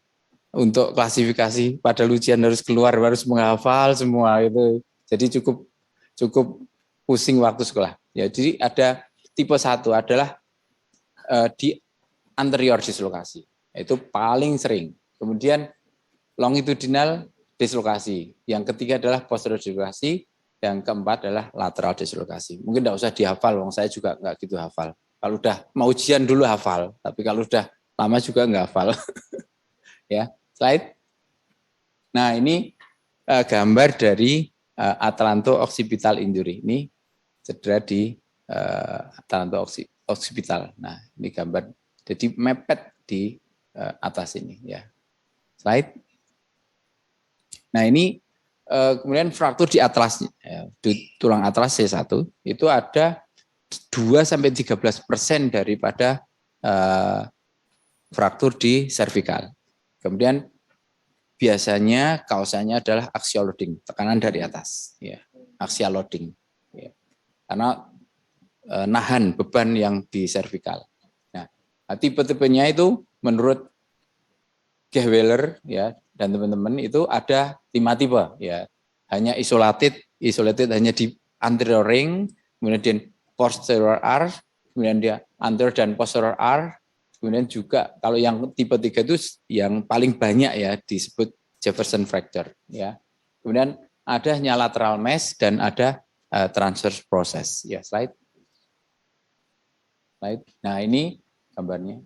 untuk klasifikasi, padahal ujian harus keluar, harus menghafal semua itu. Jadi cukup pusing waktu sekolah. Ya, jadi ada tipe 1 adalah di anterior dislokasi, itu paling sering. Kemudian longitudinal dislokasi. Yang ketiga adalah posterior dislokasi. Yang keempat adalah lateral dislokasi. Mungkin tidak usah dihafal, saya juga nggak gitu hafal. Kalau udah mau ujian dulu hafal, tapi kalau udah lama juga nggak hafal. Ya, slide. Nah, ini gambar dari atlanto-occipital injury. Ini cedera di atlanto-occipital. Nah, ini gambar. Jadi mepet di atas ini ya. Slide. Nah, ini kemudian fraktur di atlasnya, ya, di tulang atlas C1 itu ada 2-13% daripada fraktur di cervical. Kemudian biasanya kausanya adalah axial loading, tekanan dari atas, ya, axial loading, ya. Karena nahan beban yang di cervical. Nah, tipe-tipenya itu menurut Gehweller ya dan teman-teman itu ada 5 tipe ya. Hanya isolated hanya di anterior ring, kemudian posterior arch, kemudian dia anterior dan posterior arch, kemudian juga kalau yang tipe 3 itu yang paling banyak ya disebut Jefferson fracture ya. Kemudian ada hanya lateral mesh dan ada transverse process ya. Slide. Nah, ini gambarnya.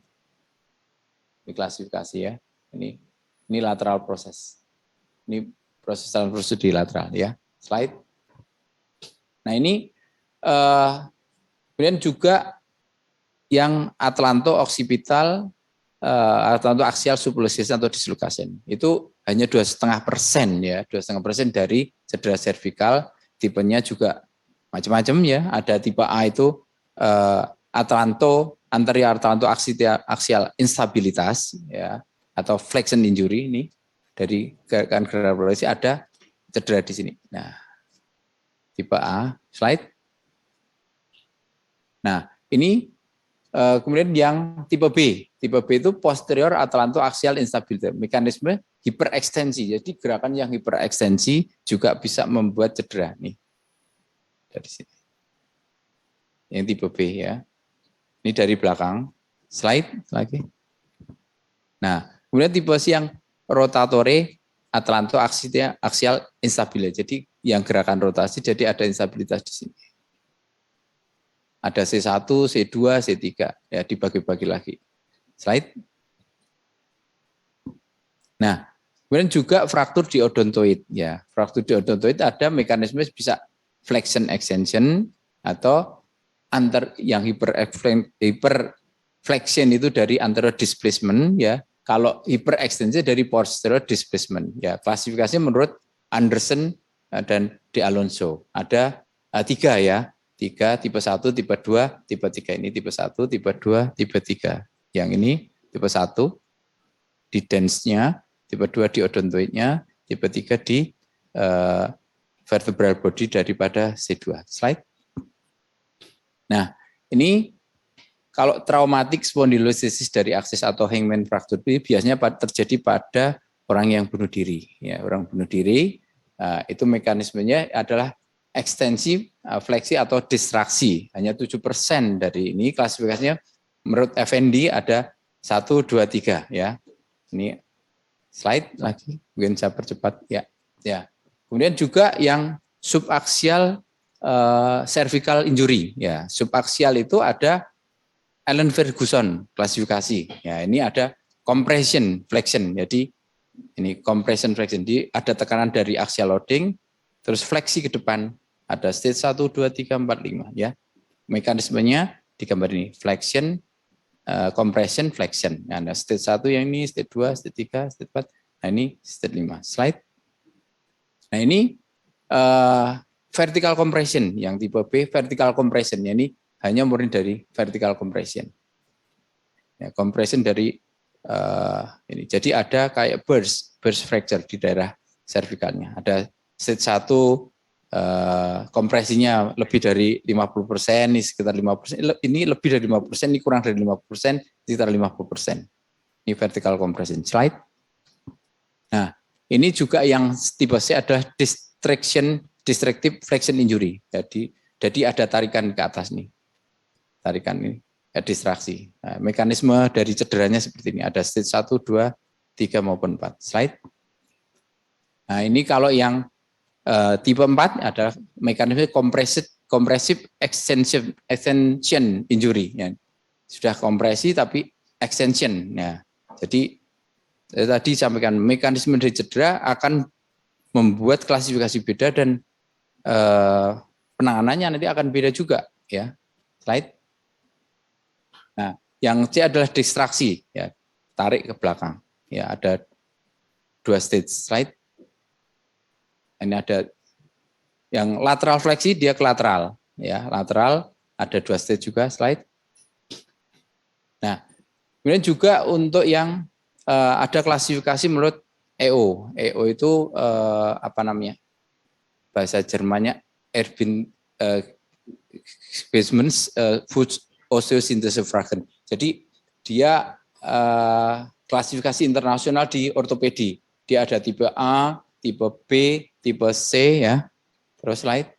Ini klasifikasi ya. Ini lateral proses. Ini proses transversus di lateral ya. Slide. Nah, ini kemudian juga yang atlanto-occipital, atlanto-axial subluxation atau dislocation itu hanya 2,5% ya, 2,5% dari cedera cervical. Tipenya juga macam-macam ya. Ada tipe A itu anterior atlanto-axial instabilitas ya, atau flexion injury. Ini dari gerakan progresi ada cedera di sini. Nah, tipe A, slide. Nah, ini kemudian yang tipe B. Tipe B itu posterior atlanto-axial instability, mekanisme hiperekstensi. Jadi gerakan yang hiperekstensi juga bisa membuat cedera nih. Dari sini. Yang tipe B ya. Ini dari belakang. Slide lagi. Nah, kemudian tipe C yang rotatore atlanto-axial instability. Jadi yang gerakan rotasi jadi ada instabilitas di sini. Ada C1, C2, C3, ya dibagi-bagi lagi. Slide. Nah, kemudian juga fraktur di odontoid, ya. Fraktur di odontoid ada mekanisme bisa flexion extension atau yang hyperflexion itu dari anterior displacement, ya. Kalau hyperextension dari posterior displacement, ya. Klasifikasinya menurut Anderson dan De Alonso. Ada 3, ya. 3, tipe 1, tipe 2, tipe 3. Ini tipe 1, tipe 2, tipe 3. Yang ini tipe 1 di dens-nya, tipe 2 di odontoidnya, tipe 3 di vertebral body daripada C2. Slide. Nah, ini kalau traumatic spondylolisthesis dari aksis atau hangman fracture biasanya terjadi pada orang yang bunuh diri. Ya, orang bunuh diri itu mekanismenya adalah ekstensi, fleksi atau distraksi. Hanya 7% dari ini klasifikasinya menurut Effendi ada 1, 2, 3, ya. Ini slide lagi, mungkin saya percepat, ya. Ya. Kemudian juga yang subaksial cervical injury, ya. Subaksial itu ada Allen Ferguson klasifikasi. Ya, ini ada compression flexion. Jadi ini compression flexion. Jadi ada tekanan dari axial loading, terus fleksi ke depan. Ada stage 1, 2, 3, 4, 5, ya. Mekanismenya di gambar ini, flexion, compression, flexion. Nah, ada stage 1 yang ini, stage 2, stage 3, stage 4. Nah, ini stage 5. Slide. Nah, ini vertical compression yang tipe B, vertical compression. Ya, ini hanya murni dari vertical compression. Ya, compression dari ini. Jadi ada kayak burst fracture di daerah cervicalnya. Ada stage 1 kompresinya lebih dari 50%, ini sekitar 5%, ini lebih dari 5%, ini kurang dari 5%, sekitar 50%. Ini vertical compression. Slide. Nah, ini juga yang tipe C adalah distractive flexion injury. Jadi ada tarikan ke atas nih. Tarikan ini, ya, distraksi. Nah, mekanisme dari cederanya seperti ini. Ada stage 1, 2, 3 maupun 4. Slide. Nah, ini kalau yang tipe 4 adalah mekanisme compressive extension injury. Ya. Sudah kompresi tapi extension. Ya. Jadi tadi sampaikan mekanisme dari cedera akan membuat klasifikasi beda dan penanganannya nanti akan beda juga. Ya. Slide. Nah, yang C adalah distraksi. Ya. Tarik ke belakang. Ya, ada 2 stage. Slide. Ini ada yang lateral fleksi, dia ke lateral, ya, lateral ada 2 stage juga. Slide. Nah, kemudian juga untuk yang ada klasifikasi menurut EO. EO itu apa namanya? Bahasa Jermannya Erwin Basemans Foot Osteosynthesis Fragment. Jadi dia klasifikasi internasional di ortopedi. Dia ada tipe A, tipe B, tipe C, ya. Terus slide.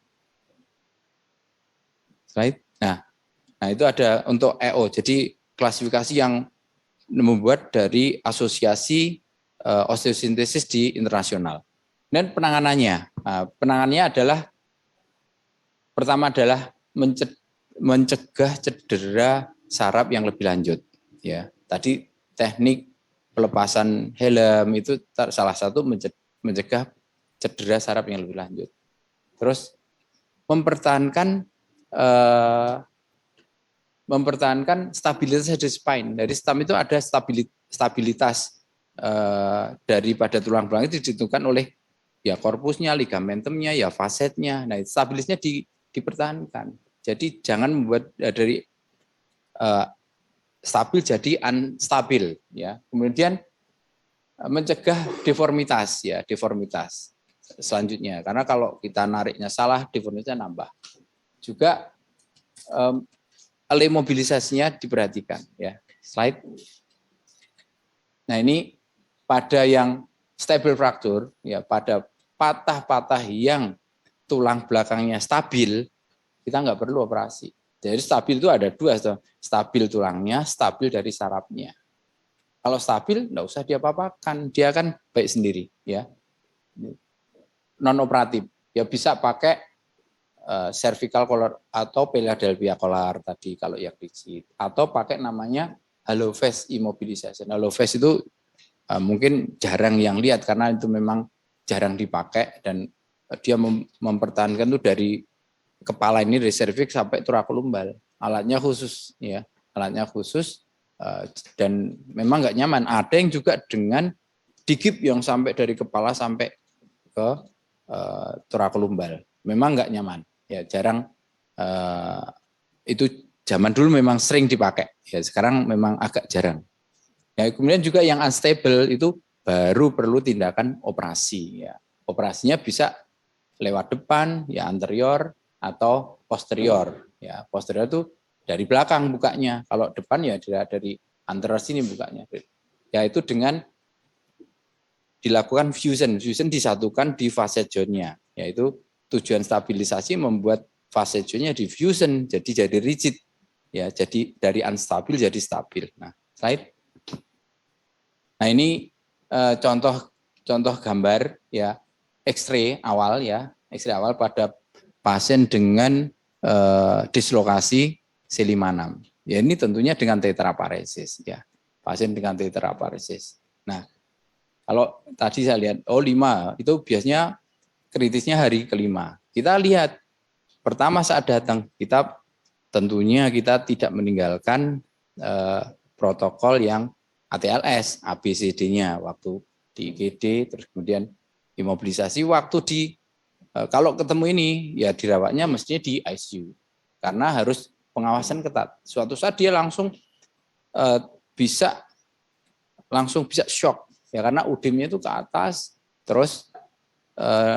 Slide. Nah, itu ada untuk EO. Jadi klasifikasi yang membuat dari asosiasi osteosintesis di internasional. Dan penanganannya. Penanganannya adalah pertama adalah mencegah cedera saraf yang lebih lanjut. Ya, tadi teknik pelepasan helm itu salah satu mencegah cedera saraf yang lebih lanjut. Terus mempertahankan stabilitas dari spine. Dari stam itu ada stabilitas daripada tulang belakang itu ditentukan oleh ya korpusnya, ligamentumnya, ya fasetnya. Nah, stabilitasnya dipertahankan. Jadi jangan membuat dari stabil jadi unstabil, ya. Kemudian mencegah deformitas, ya, deformitas selanjutnya. Karena kalau kita nariknya salah, deformitasnya nambah. Juga mobilisasinya diperhatikan, ya. Slide. Nah, ini pada yang stable fracture, ya, pada patah-patah yang tulang belakangnya stabil, kita nggak perlu operasi. Jadi stabil itu ada 2, stabil tulangnya, stabil dari sarafnya. Kalau stabil, nggak usah diapa-apakan, dia akan baik sendiri, ya. Non operatif, ya bisa pakai cervical collar atau Philadelphia collar tadi kalau yang rigid, atau pakai namanya hollow face immobilization. Hollow face itu mungkin jarang yang lihat karena itu memang jarang dipakai, dan dia mempertahankan itu dari kepala ini, dari cervix sampai thoracolumbar. Alatnya khusus ya, alatnya khusus dan memang nggak nyaman. Ada yang juga dengan digip yang sampai dari kepala sampai ke thoracolumbar. Memang nggak nyaman. Ya jarang, itu zaman dulu memang sering dipakai, ya sekarang memang agak jarang. Ya, kemudian juga yang unstable itu baru perlu tindakan operasi. Ya. Operasinya bisa lewat depan, ya anterior atau posterior. Ya, posterior itu dari belakang bukanya. Kalau depan ya dari anterior sini bukanya. Yaitu dengan dilakukan fusion. Fusion disatukan di facet joint-nya, yaitu tujuan stabilisasi membuat facet joint-nya diffusion, jadi rigid, ya, jadi dari unstabil jadi stabil. Nah, slide. Nah ini contoh gambar ya X-ray awal ya, X-ray awal pada pasien dengan dislokasi C56. Ya ini tentunya dengan tetraparesis ya, pasien dengan tetraparesis. Nah kalau tadi saya lihat 5 itu biasanya kritisnya hari kelima. Kita lihat pertama saat datang kita tentunya kita tidak meninggalkan protokol yang ATLS, ABCD-nya waktu di IGD, terus kemudian imobilisasi. Waktu di kalau ketemu ini ya dirawatnya mestinya di ICU karena harus pengawasan ketat. Suatu saat dia langsung bisa shock ya karena udemnya itu ke atas, terus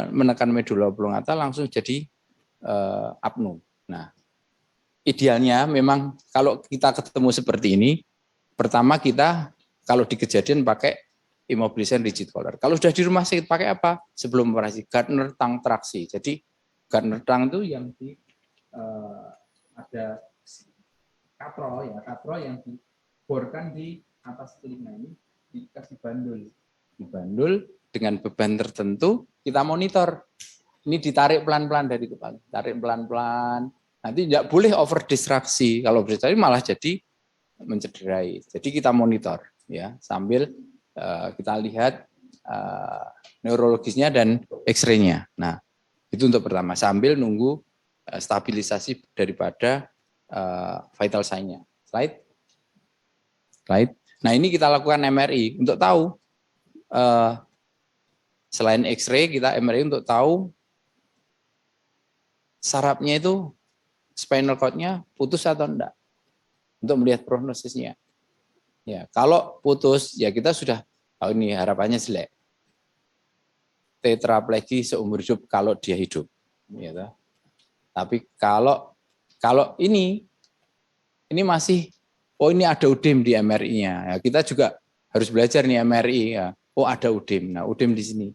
menekan medula oblongata langsung jadi apnu. Nah, idealnya memang kalau kita ketemu seperti ini, pertama kita kalau di kejadian pakai immobilization rigid collar. Kalau sudah di rumah sakit pakai apa? Sebelum operasi Gardner tongue traksi. Jadi Gardner tongue itu yang di ada katrol ya, katrol yang diborkan di atas telinga ini dikasih bandul. Dibandul dengan beban tertentu, kita monitor. Ini ditarik pelan-pelan dari kepala, tarik pelan-pelan. Nanti tidak boleh over distraksi. Kalau berdistraksi malah jadi mencederai. Jadi kita monitor ya sambil kita lihat neurologisnya dan X-ray-nya. Nah, itu untuk pertama sambil nunggu stabilisasi daripada vital sign-nya. Slide. Nah, ini kita lakukan MRI untuk tahu selain X-ray kita MRI untuk tahu sarafnya itu spinal cord-nya putus atau enggak. Untuk melihat prognosisnya. Ya, kalau putus ya kita sudah tahu ini harapannya jelek. Tetraplegi seumur hidup kalau dia hidup. Gitu. Tapi kalau ini masih ini ada UDEM di MRI-nya. Ya, kita juga harus belajar nih MRI ya. Ada UDEM. Nah, UDEM di sini.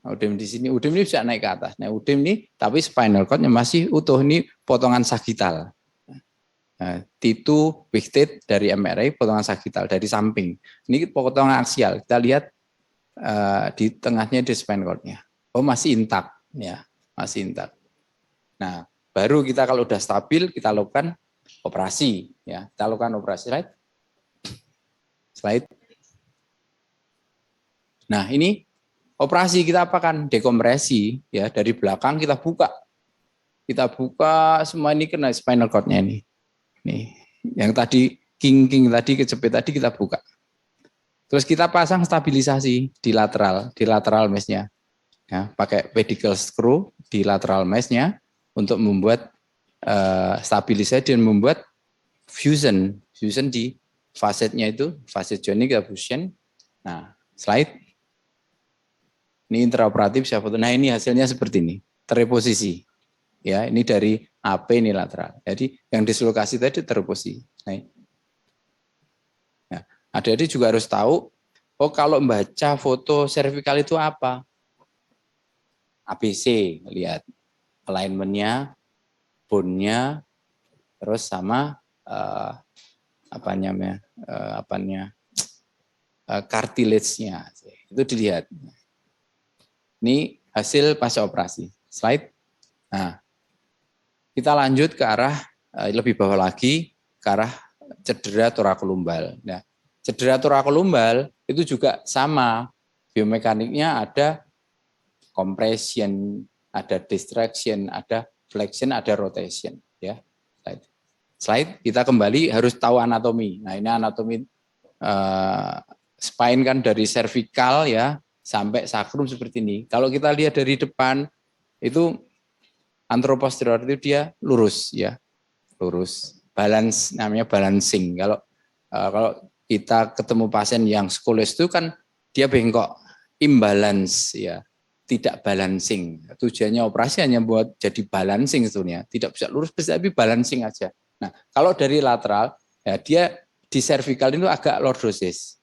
UDEM di sini. UDEM ini bisa naik ke atas. Nah, UDEM ini tapi spinal cord-nya masih utuh, ini potongan sagital. T2 Wichted dari MRI potongan sagital dari samping. Ini potongan aksial. Kita lihat di tengahnya di spinal cord-nya. Masih intak ya, masih intak. Nah, baru kita kalau udah stabil kita lakukan operasi ya. Kita lakukan operasi slide. Nah, ini operasi kita apakan? Dekompresi ya, dari belakang kita buka. Kita buka semua ini kena spinal cord-nya ini. Nih, yang tadi king tadi kejepit tadi kita buka. Terus kita pasang stabilisasi di lateral mesh-nya. Ya, pakai pedicle screw di lateral mesh-nya untuk membuat stabilisasi dan membuat fusion di facetnya itu, facet joint fusion. Nah, slide. Ini intraoperatif saya foto. Nah, ini hasilnya seperti ini, terreposisi. Ya, ini dari AP ini lateral. Jadi yang dislokasi tadi terreposisi. Nah, adik-adik juga harus tahu, kalau membaca foto servikal itu apa? ABC, lihat alignment-nya, bone-nya, terus sama cartilage-nya. Itu dilihat. Ini hasil pasca operasi. Slide. Nah, kita lanjut ke arah lebih bawah lagi, ke arah cedera torakolumbal. Nah, cedera torakolumbal itu juga sama, biomekaniknya ada compression, ada distraction, ada flexion, ada rotation. Ya, slide kita kembali harus tahu anatomi. Nah, ini anatomi spine kan dari cervical ya sampai sacrum seperti ini. Kalau kita lihat dari depan itu anteroposterior itu dia lurus ya, lurus. Balance namanya balancing. Kalau kita ketemu pasien yang skoliosis itu kan dia bengkok, imbalance ya, tidak balancing. Tujuannya operasi hanya buat jadi balancing sebetulnya, tidak bisa lurus tapi balancing aja. Nah, kalau dari lateral ya dia di cervical itu agak lordosis.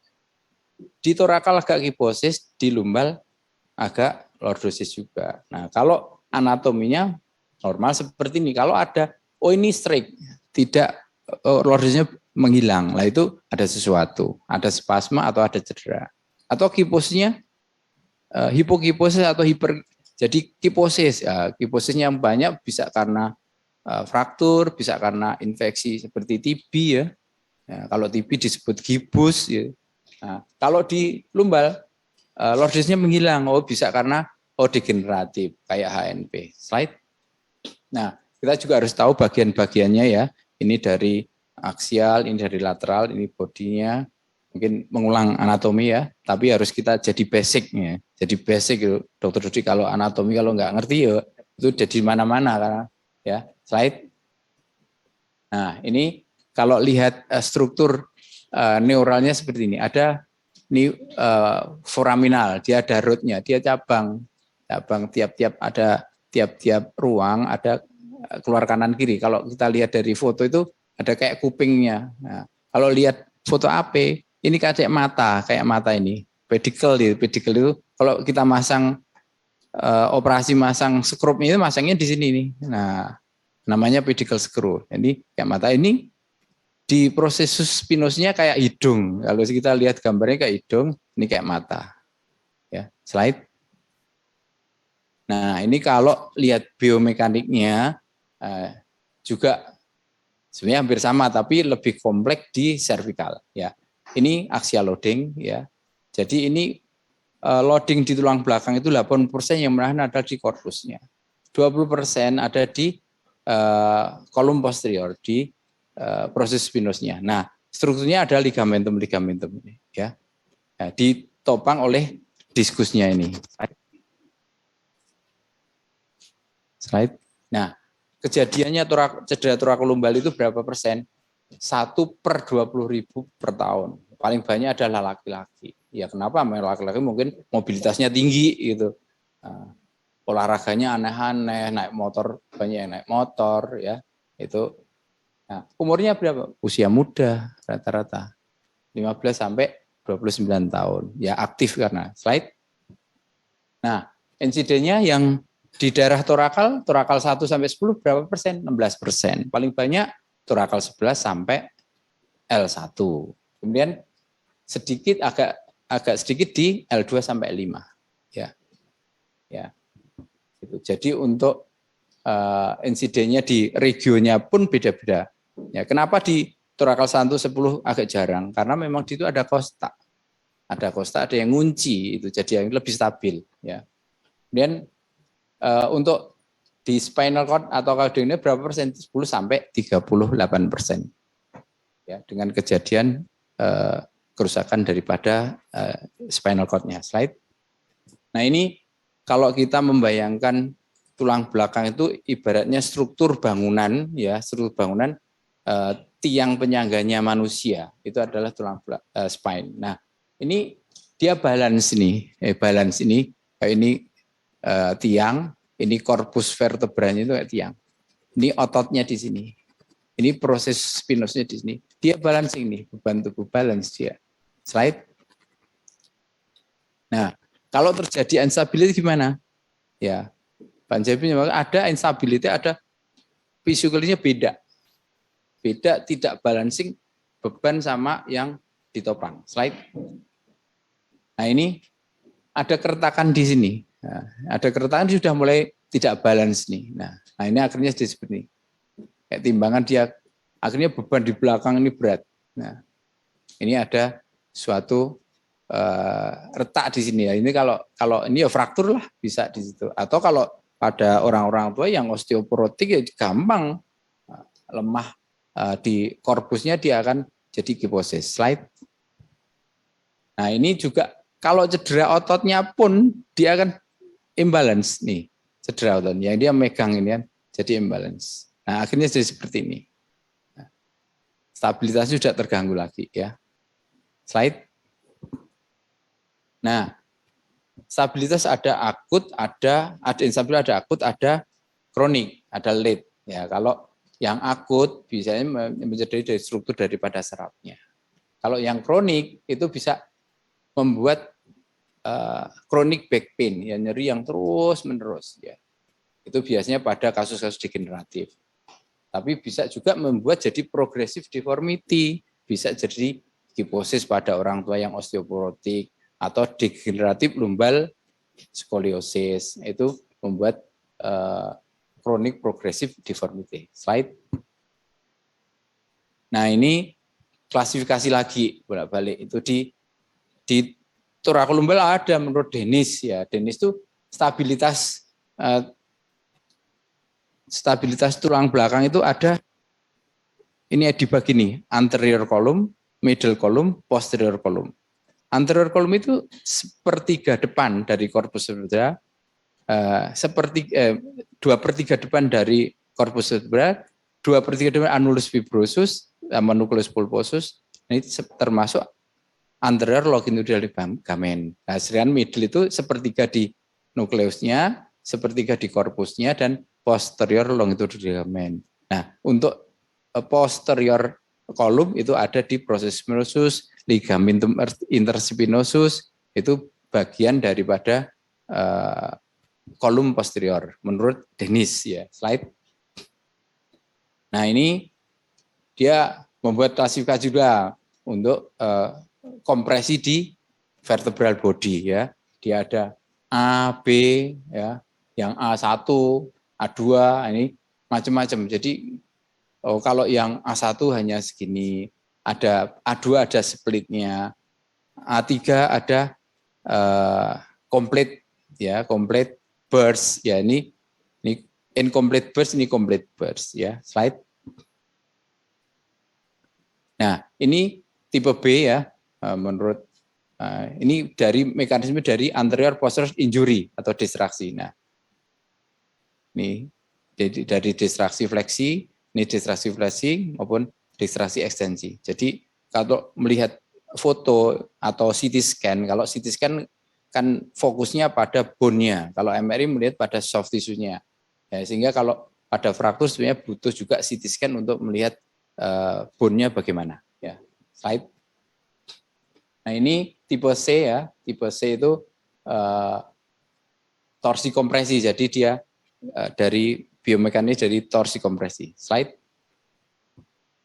Di torakal agak kiposis, di lumbal agak lordosis juga. Nah, kalau anatominya normal seperti ini. Kalau ada, oh ini strike, tidak lordosisnya menghilang. Lah itu ada sesuatu, ada spasma atau ada cedera. Atau kiposisnya hipokiposis atau hiper. Jadi kiposis, ya, kiposisnya yang banyak bisa karena fraktur, bisa karena infeksi seperti TB ya. Ya, kalau TB disebut gibus ya. Nah, kalau di lumbal lordosisnya menghilang, oh bisa karena degeneratif kayak HNP. Slide. Nah, kita juga harus tahu bagian-bagiannya ya. Ini dari aksial, ini dari lateral, ini bodinya. Mungkin mengulang anatomi ya, tapi harus kita jadi basicnya. Jadi basic dokter Dodi kalau anatomi kalau nggak ngerti ya itu jadi mana-mana karena ya. Slide. Nah, ini kalau lihat struktur neuralnya seperti ini. Ada ini foraminal, dia ada rootnya, dia cabang tiap-tiap ada tiap-tiap ruang ada keluar kanan kiri. Kalau kita lihat dari foto itu ada kayak kupingnya. Nah, kalau lihat foto AP ini kayak mata ini. Pedicle itu kalau kita masang operasi masang skrup itu masangnya di sini nih. Nah, namanya pedicle screw. Jadi kayak mata ini di proses spinosnya kayak hidung. Kalau kita lihat gambarnya kayak hidung, ini kayak mata. Ya, slide. Nah, ini kalau lihat biomekaniknya juga sebenarnya hampir sama, tapi lebih kompleks di cervical. Ya, ini axial loading. Ya, jadi ini loading di tulang belakang itu 80% yang menahan ada di korpusnya, 20% ada di kolum posterior di proses spinosnya. Nah, strukturnya ada ligamentum ini. Ya, nah, ditopang oleh diskusnya ini. Slide. Nah, kejadiannya cedera torakolumbal itu berapa persen? 1/20.000 per tahun. Paling banyak adalah laki-laki. Ya kenapa? Laki-laki mungkin mobilitasnya tinggi gitu. Nah, olahraganya aneh-aneh, naik motor banyak yang naik motor ya. Itu. Nah, umurnya berapa? Usia muda rata-rata. 15 sampai 29 tahun. Ya aktif karena. Slide. Nah, insidennya yang di daerah torakal 1 sampai 10 berapa persen? 16%. Paling banyak torakal 11 sampai L1. Kemudian sedikit agak sedikit di L2 sampai 5. Ya. Ya. Gitu. Jadi untuk insidennya di regionnya pun beda-beda. Ya, kenapa di torakal 1 10 agak jarang? Karena memang di itu ada kosta. Ada kosta, ada yang ngunci itu jadi yang lebih stabil ya. Kemudian untuk di spinal cord atau ini berapa persen? 10 sampai 38%. Ya, dengan kejadian kerusakan daripada spinal cord-nya. Slide. Nah, ini kalau kita membayangkan tulang belakang itu ibaratnya struktur bangunan ya, struktur bangunan tiang penyangganya manusia. Itu adalah tulang spine. Nah, ini dia balance nih, balance ini kayak ini tiang, ini korpus vertebranya itu kayak tiang. Ini ototnya di sini. Ini proses spinosnya di sini. Dia balancing nih, beban tubuh balance dia. Slide. Nah, kalau terjadi instability gimana? Ya, Pak Jabi ada instability, ada physicalnya beda. Beda, tidak balancing beban sama yang ditopang. Slide. Nah, ini ada keretakan di sini. Nah, ada keretakan sudah mulai tidak balance nih. Nah ini akhirnya disebut ini. kayak timbangan dia akhirnya beban di belakang ini berat. Nah, ini ada suatu retak di sini ya. Ini kalau ini ya fraktur lah bisa di situ. Atau kalau pada orang-orang tua yang osteoporotik ya gampang lemah di korpusnya dia akan jadi kiposis. Slide. Nah, ini juga kalau cedera ototnya pun dia akan imbalance nih. Cedera otot yang dia megang ini kan jadi imbalance. Nah, akhirnya jadi seperti ini. Stabilitasnya sudah terganggu lagi ya. Slide. Nah, stabilitas ada akut, ada instabil, ada akut, ada kronik, ada late. Ya, kalau yang akut biasanya mencederai dari struktur daripada sarafnya. Kalau yang kronik itu bisa membuat chronic back pain, ya nyeri yang terus menerus. Ya, itu biasanya pada kasus-kasus degeneratif. Tapi bisa juga membuat jadi progressive deformity, bisa jadi kiposis pada orang tua yang osteoporotik, atau degeneratif lumbal skoliosis, itu membuat chronic progressive deformity. Slide. Nah, ini klasifikasi lagi bolak-balik itu di thoracolumbar ada menurut Dennis ya. Dennis itu stabilitas tulang belakang itu ada ini dibagi nih, anterior column, middle column, posterior column. Anterior column itu sepertiga depan dari korpus vertebra, 2/3 depan dari korpus vertebra, 2/3 depan annulus fibrosus sama nucleus pulposus. Ini termasuk anterior longitudinal ligamen. Nah, sedangkan middle itu sepertiga di nukleusnya, sepertiga di korpusnya, dan posterior longitudinal ligamen. Nah, untuk posterior kolum itu ada di processus spinosus, ligamentum interspinosus, itu bagian daripada kolum posterior menurut Dennis ya. Slide. Nah, ini dia membuat klasifikasi juga untuk kompresi di vertebral body ya. Dia ada A, B ya, yang A1, A2 ini macam-macam. Jadi kalau yang A1 hanya segini, ada A2 ada splitnya, A3 ada complete ya, complete burst ya, ini incomplete burst, ini complete burst ya. Slide. Nah, ini tipe B ya, menurut ini dari mekanisme dari anterior posterior injury atau distraksi. Nah, ini jadi dari distraksi fleksi, ini distraksi fleksi maupun distraksi ekstensi. Jadi kalau melihat foto atau CT scan, kalau CT scan kan fokusnya pada bone-nya, kalau MRI melihat pada soft tissue-nya. Ya, sehingga kalau pada fraktur sebenarnya butuh juga CT scan untuk melihat bone-nya bagaimana. Ya, slide. Nah, ini tipe C ya, tipe C itu torsi kompresi, jadi dia dari biomekanis dari torsi kompresi. Slide.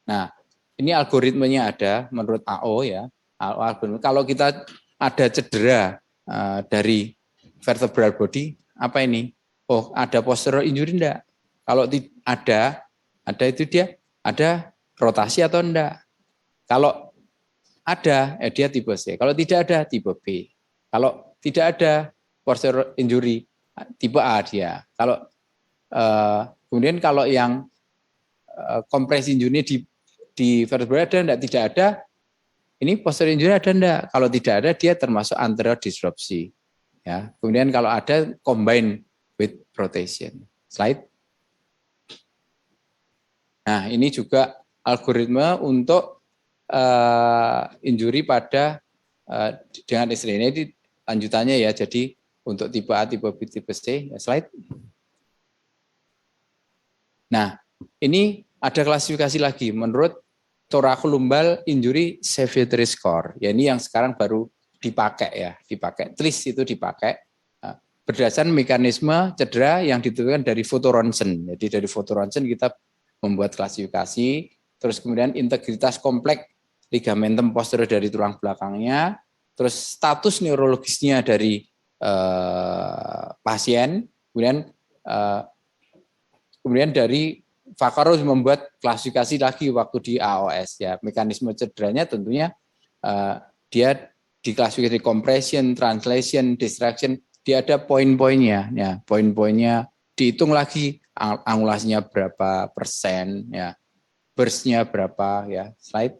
Nah, ini algoritmenya ada menurut AO ya. Kalau kita ada cedera dari vertebral body, apa ini? Oh, ada posterior injury enggak? Kalau ada itu dia ada rotasi atau enggak? Kalau ada, dia tipe C. Kalau tidak ada, tipe B. Kalau tidak ada posterior injury, tipe A dia. Kalau kemudian kalau yang kompresi injury di vertebra ada enggak? Tidak ada. Ini posterior injury ada enggak? Kalau tidak ada, dia termasuk anterior disrupsi. Ya. Kemudian kalau ada, combine with rotation. Slide. Nah, ini juga algoritma untuk injury pada dengan istri. Ini lanjutannya ya. Jadi untuk tipe A, tipe B, tipe C. Ya, slide. Nah, ini ada klasifikasi lagi menurut thoracolumbar injury severity score. Ya, ini yang sekarang baru dipakai ya, dipakai. TRIS itu dipakai berdasarkan mekanisme cedera yang ditentukan dari fotoronsen. Jadi dari fotoronsen kita membuat klasifikasi, terus kemudian integritas kompleks ligamentum posterior dari tulang belakangnya, terus status neurologisnya dari pasien, kemudian dari Vaccaro membuat klasifikasi lagi waktu di AOS ya. Mekanisme cederanya tentunya dia diklasifikasi compression, translation, distraction, dia ada poin-poinnya ya. Poin-poinnya dihitung lagi angulasinya berapa persen ya. Burst-nya berapa ya. Slide.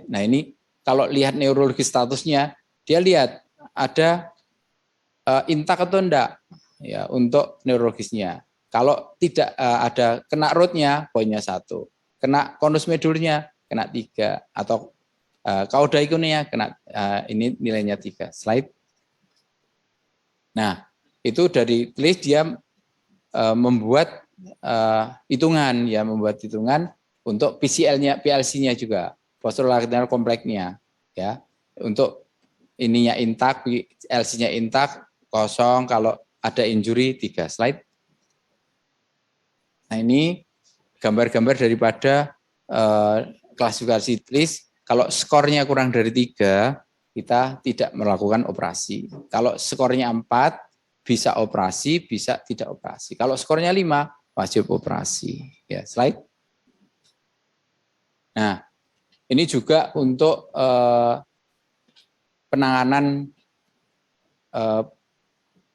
Nah, ini kalau lihat neurologi statusnya, dia lihat ada intak atau enggak ya untuk neurologisnya. Kalau tidak ada kena rootnya, poinnya 1. Kena konus medulnya, kena 3. Atau caudaiconea, kena ini nilainya 3. Slide. Nah, itu dari list dia membuat hitungan ya, membuat hitungan untuk PCL-nya, PLC-nya juga, posterolateral kompleksnya ya. Untuk ininya intak, LC-nya intak, kosong, kalau ada injury 3. Slide. Nah, ini gambar-gambar daripada klasifikasi list. Kalau skornya kurang dari 3, kita tidak melakukan operasi. Kalau skornya 4, bisa operasi, bisa tidak operasi. Kalau skornya 5, wajib operasi. Ya, slide. Nah, ini juga untuk penanganan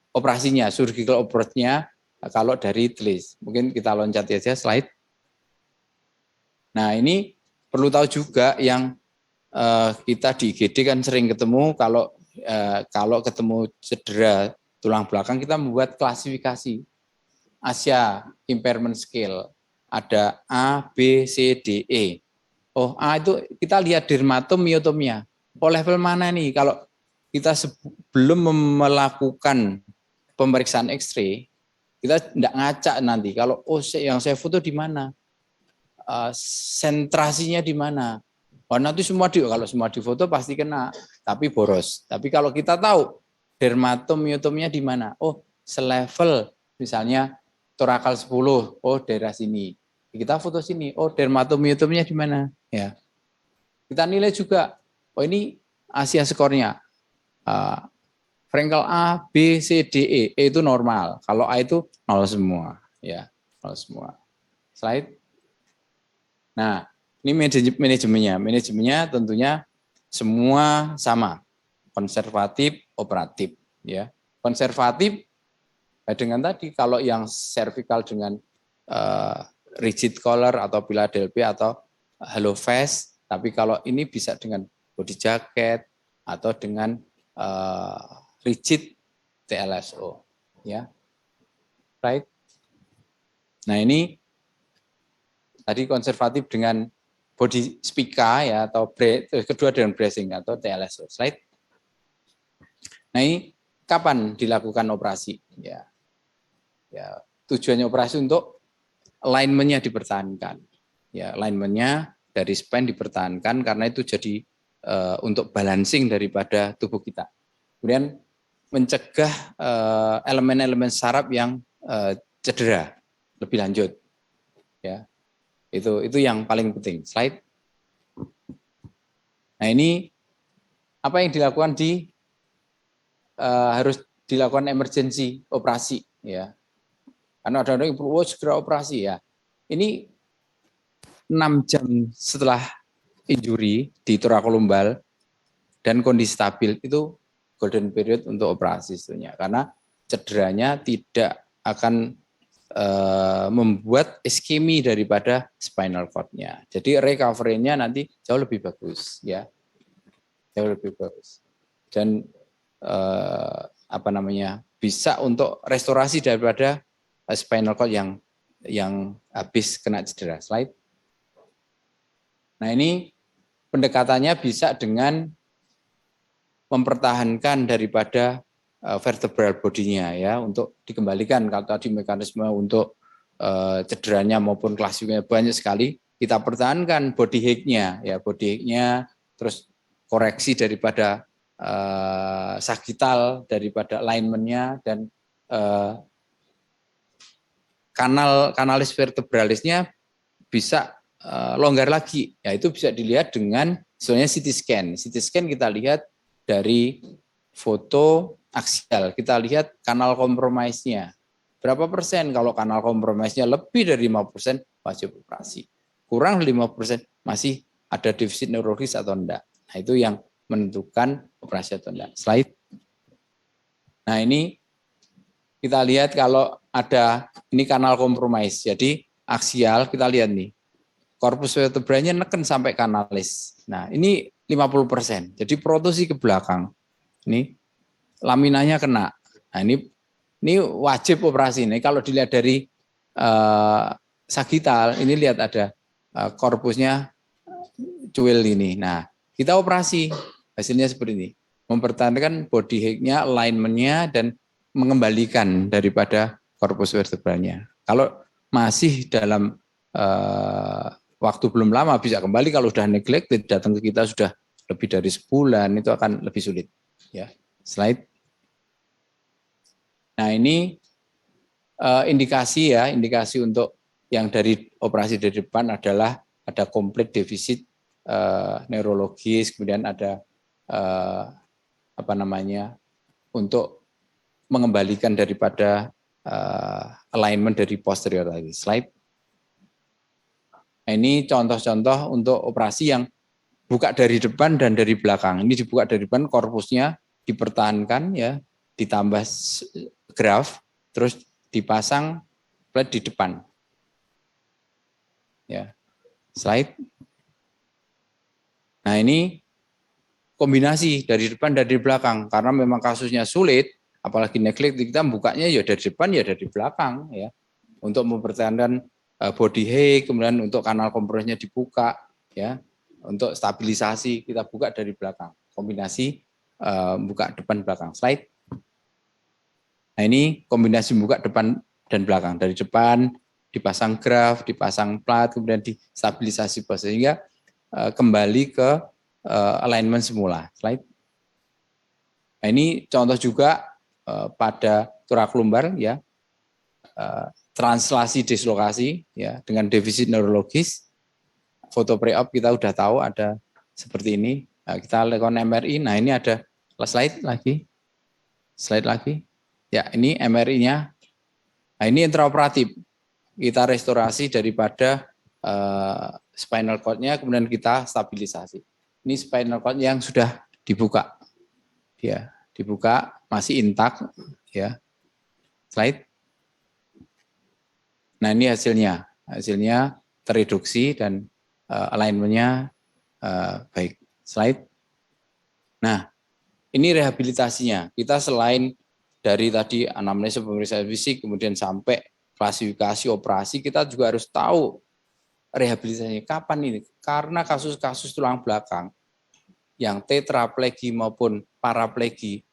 operasinya, surgical approach-nya kalau dari TLIS. Mungkin kita loncat aja slide. Nah, ini perlu tahu juga yang kita di IGD kan sering ketemu kalau ketemu cedera tulang belakang, kita membuat klasifikasi ASIA impairment scale. Ada A, B, C, D, E. Oh, A itu kita lihat dermatom myotomia. Oh, level mana nih? Kalau kita sebelum melakukan pemeriksaan X-ray, kita tidak ngacak nanti. Kalau yang saya foto di mana? Sentrasinya di mana? Oh, nanti kalau semua difoto pasti kena, tapi boros. Tapi kalau kita tahu dermatomyotomnya di mana? Oh, selevel misalnya torakal 10, oh daerah sini. Kita foto sini, oh dermatomyotomnya di mana? Ya. Kita nilai juga, oh ini ASIA skornya. Frankel A, B, C, D, E. E itu normal. Kalau A itu 0 semua, ya, 0 semua. Slide. Nah, ini manajemennya. Manajemennya tentunya semua sama. Konservatif, operatif, ya. Konservatif dengan tadi kalau yang cervical dengan rigid collar atau Philadelphia atau hollow face, tapi kalau ini bisa dengan body jacket atau dengan rigid TLSO, ya. Right. Nah, ini tadi konservatif dengan body spica ya, atau kedua dengan bracing atau TLSO. Slide. Nah, ini kapan dilakukan operasi? Ya, tujuannya operasi untuk alignment-nya dipertahankan. Ya, alignment-nya dari spine dipertahankan karena itu jadi untuk balancing daripada tubuh kita. Kemudian mencegah elemen-elemen saraf yang cedera lebih lanjut. Ya. Itu yang paling penting. Slide. Nah, ini apa yang dilakukan harus dilakukan emergency operasi ya. Karena ada orang yang perlu segera operasi ya. Ini 6 jam setelah injury di thoracolumbar dan kondisi stabil itu golden period untuk operasi sebetulnya. Karena cederanya tidak akan membuat iskemi daripada spinal cord-nya. Jadi recovery-nya nanti jauh lebih bagus ya. Jauh lebih bagus. Dan bisa untuk restorasi daripada spinal cord yang habis kena cedera. Slide. Nah, ini pendekatannya bisa dengan mempertahankan daripada vertebral body-nya ya, untuk dikembalikan. Kalau tadi mekanisme untuk cederanya maupun klasifikasinya banyak sekali, kita pertahankan body height-nya ya, body height-nya, terus koreksi daripada sagittal, daripada alignment-nya, dan kanalis vertebralisnya bisa longgar lagi. Ya, itu bisa dilihat dengan sebenarnya CT scan. CT scan kita lihat dari foto aksial, kita lihat kanal kompromisnya Berapa persen? Kalau kanal kompromisnya lebih dari 5% wajib operasi. Kurang 5% masih ada defisit neurologis atau enggak. Nah, itu yang menentukan operasi atau enggak. Slide. Nah, ini kita lihat kalau ada ini kanal kompromis. Jadi aksial kita lihat nih. Korpus vertebranya neken sampai kanalis. Nah, ini 50%. Jadi protusi ke belakang. Ini laminanya kena. Nah, ini wajib operasi. Ini kalau dilihat dari sagital, ini lihat ada korpusnya cuil ini. Nah, kita operasi. Hasilnya seperti ini. Mempertahankan body height-nya, alignment-nya, dan mengembalikan daripada korpus vertebranya. Kalau masih dalam waktu belum lama bisa kembali, kalau sudah neglected, datang ke kita sudah lebih dari sebulan, itu akan lebih sulit. Ya, slide. Nah, ini indikasi ya, indikasi untuk yang dari operasi dari depan adalah ada komplit defisit neurologis, kemudian ada untuk mengembalikan daripada alignment dari posterior tadi. Slide. Nah, ini contoh-contoh untuk operasi yang buka dari depan dan dari belakang. Ini dibuka dari depan, korpusnya dipertahankan ya, ditambah graf, terus dipasang plate di depan. Ya. Slide. Nah, ini kombinasi dari depan dan dari belakang, karena memang kasusnya sulit, apalagi neglect, kita bukanya ya dari depan ya dari belakang ya, untuk mempertahankan body height, kemudian untuk kanal kompresnya dibuka ya, untuk stabilisasi kita buka dari belakang, kombinasi buka depan belakang. Slide. Nah, ini kombinasi buka depan dan belakang, dari depan dipasang graf, dipasang plat, kemudian distabilisasi sehingga kembali ke alignment semula. Slide. Nah, ini contoh juga pada turak lumbar ya, translasi dislokasi ya dengan defisit neurologis. Foto pre-op kita udah tahu ada seperti ini. Nah, kita lakukan MRI. Nah, ini ada slide lagi. Slide lagi. Ya, ini MRI-nya. Nah, ini intraoperatif. Kita restorasi daripada spinal cord-nya, kemudian kita stabilisasi. Ini spinal cord yang sudah dibuka. Ya, dibuka masih intak ya. Slide. Nah, ini hasilnya. Hasilnya tereduksi dan alignment-nya baik. Slide. Nah, ini rehabilitasinya. Kita selain dari tadi anamnesis pemeriksaan fisik, kemudian sampai klasifikasi operasi, kita juga harus tahu rehabilitasinya kapan ini. Karena kasus-kasus tulang belakang yang tetraplegi maupun paraplegi,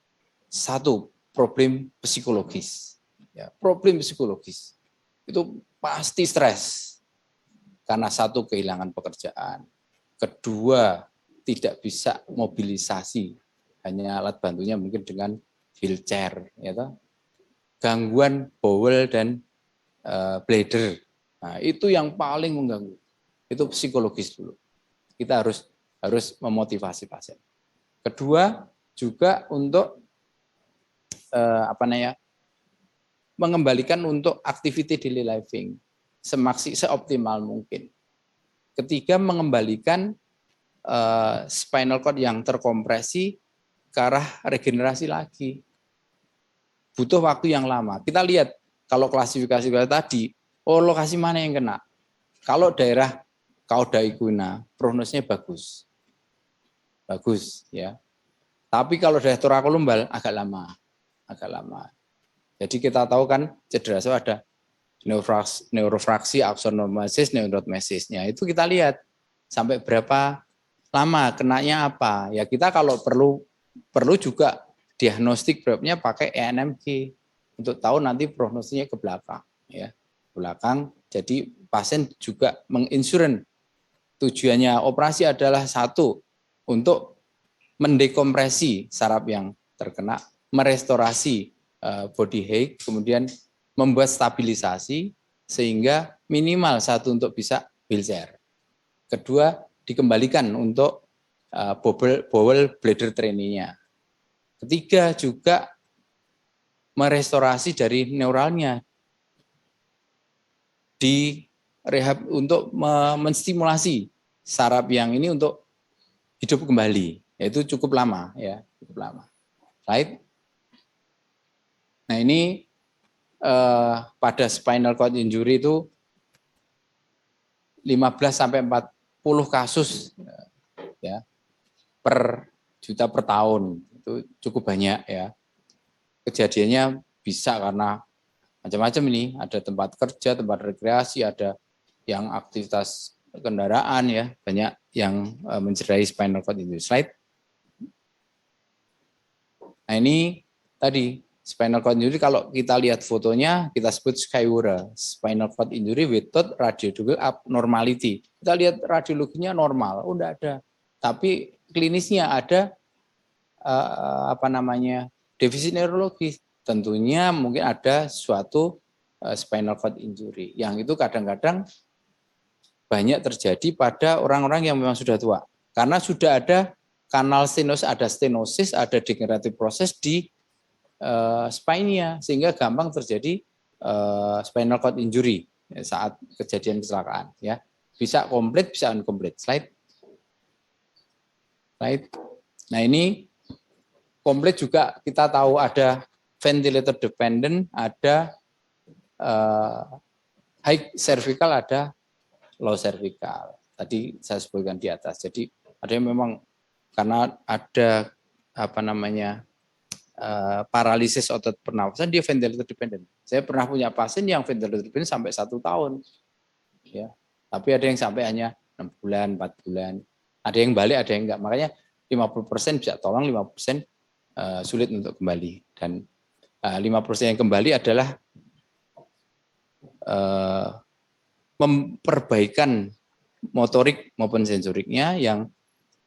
satu problem psikologis. Ya, problem psikologis itu pasti stres karena satu kehilangan pekerjaan, kedua tidak bisa mobilisasi, hanya alat bantunya mungkin dengan wheelchair, ya toh. Gangguan bowel dan bladder, nah, itu yang paling mengganggu, itu psikologis dulu. Kita harus memotivasi pasien. Kedua juga untuk mengembalikan untuk activity daily living seoptimal mungkin. Ketiga, mengembalikan spinal cord yang terkompresi ke arah regenerasi lagi. Butuh waktu yang lama. Kita lihat kalau klasifikasi tadi, lokasi mana yang kena. Kalau daerah cauda equina, prognosnya bagus. Bagus ya. Tapi kalau daerah thoracolumbar agak lama. Jadi kita tahu kan cedera itu ada neurofraksi, axonomasis, neuromesis-nya. Itu kita lihat sampai berapa lama, kenanya apa. Ya kita kalau perlu juga diagnostik beratnya pakai ENMG untuk tahu nanti prognosisnya ke belakang. Ya, belakang. Jadi pasien juga menginsuran. Tujuannya operasi adalah satu, untuk mendekompresi saraf yang terkena, merestorasi body height, kemudian membuat stabilisasi sehingga minimal satu untuk bisa wheelchair. Kedua, dikembalikan untuk bowel bladder training-nya. Ketiga juga merestorasi dari neuralnya di rehab untuk menstimulasi saraf yang ini untuk hidup kembali. Yaitu cukup lama ya, cukup lama. Right? Nah, ini pada spinal cord injury itu 15 sampai 40 kasus ya per juta per tahun. Itu cukup banyak ya. Kejadiannya bisa karena macam-macam ini, ada tempat kerja, tempat rekreasi, ada yang aktivitas kendaraan ya, banyak yang mencederai spinal cord injury. Slide. Nah, ini tadi spinal cord injury, kalau kita lihat fotonya kita sebut Skywura, spinal cord injury without radiological abnormality. Kita lihat radiologinya normal, udah ada. Tapi klinisnya ada defisit neurologis. Tentunya mungkin ada suatu spinal cord injury yang itu kadang-kadang banyak terjadi pada orang-orang yang memang sudah tua. Karena sudah ada kanal stenosis, ada degeneratif proses di spine-nya, sehingga gampang terjadi spinal cord injury saat kejadian kecelakaan. Ya, bisa komplit, bisa incomplete. Slide. Nah, ini komplit juga kita tahu ada ventilator dependent, ada high cervical, ada low cervical. Tadi saya sebutkan di atas. Jadi ada yang memang karena ada paralisis otot pernafasan, dia ventilator dependent. Saya pernah punya pasien yang ventilator dependent sampai 1 tahun. Ya. Tapi ada yang sampai hanya 6 bulan, 4 bulan. Ada yang balik, ada yang enggak. Makanya 50% bisa tolong, 5% sulit untuk kembali. Dan 5% yang kembali adalah memperbaikan motorik maupun sensoriknya, yang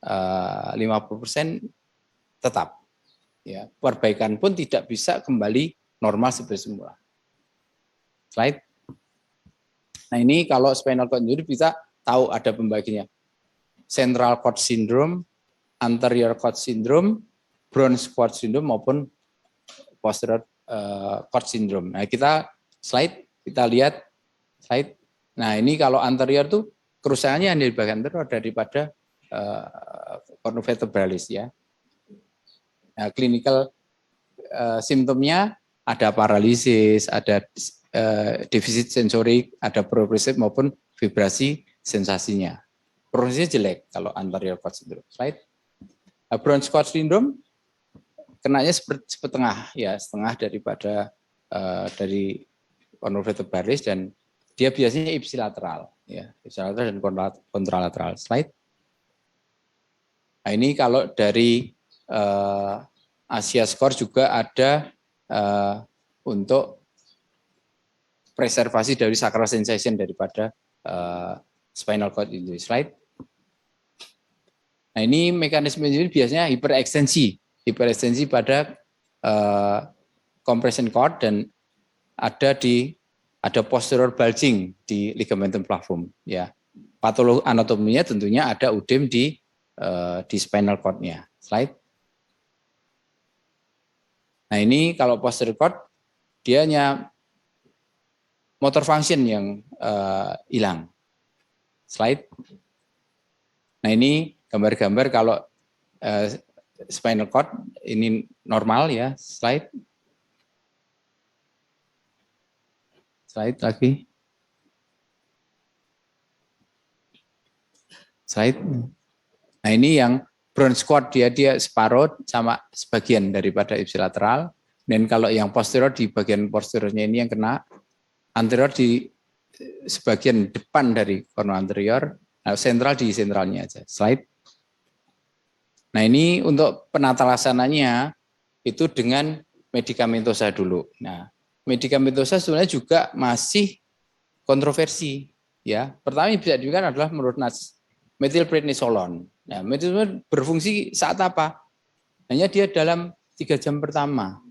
50% tetap. Ya, perbaikan pun tidak bisa kembali normal seperti semula. Slide. Nah, ini kalau spinal cord injury bisa tahu ada pembagiannya. Central cord syndrome, anterior cord syndrome, Brown cord syndrome maupun posterior cord syndrome. Nah, kita lihat slide. Nah, ini kalau anterior tuh kerusakannya yang di bagian anterior daripada cornuvertebralis ya. Nah, klinikal simptomnya ada paralisis, ada defisit sensorik, ada progresif maupun vibrasi sensasinya. Progresifnya jelek kalau anterior cord syndrome. Slide. Brown cord syndrome kenanya setengah ya, setengah daripada dari cornuvertebralis, dan dia biasanya ipsilateral ya, ipsilateral dan kontralateral. Slide. Nah, ini kalau dari Asia Score juga ada untuk preservasi dari sacral sensation daripada spinal cord injury. Slide. Nah, ini mekanisme ini biasanya hiperekstensi pada compression cord, dan ada posterior bulging di ligamentum flavum ya. Patologi anatominya tentunya ada udem di spinal cord-nya. Slide. Nah, ini kalau posterior cord dia hanya motor function yang hilang. Slide. Nah, ini gambar-gambar kalau spinal cord ini normal ya. Slide. Slide lagi. Slide. Nah, ini yang Brown cord dia separuh sama sebagian daripada ipsilateral. Dan kalau yang posterior, di bagian posteriornya ini yang kena, anterior di sebagian depan dari cornu anterior, nah, sentral di sentralnya aja. Slide. Nah, ini untuk penata laksananya itu dengan medikamentosa dulu. Nah, medikamentosa sebenarnya juga masih kontroversi ya. Pertama yang bisa diberikan adalah menurut NAS methylprednisolone. Nah, methylprednisolone berfungsi saat apa? Hanya dia dalam 3 jam pertama.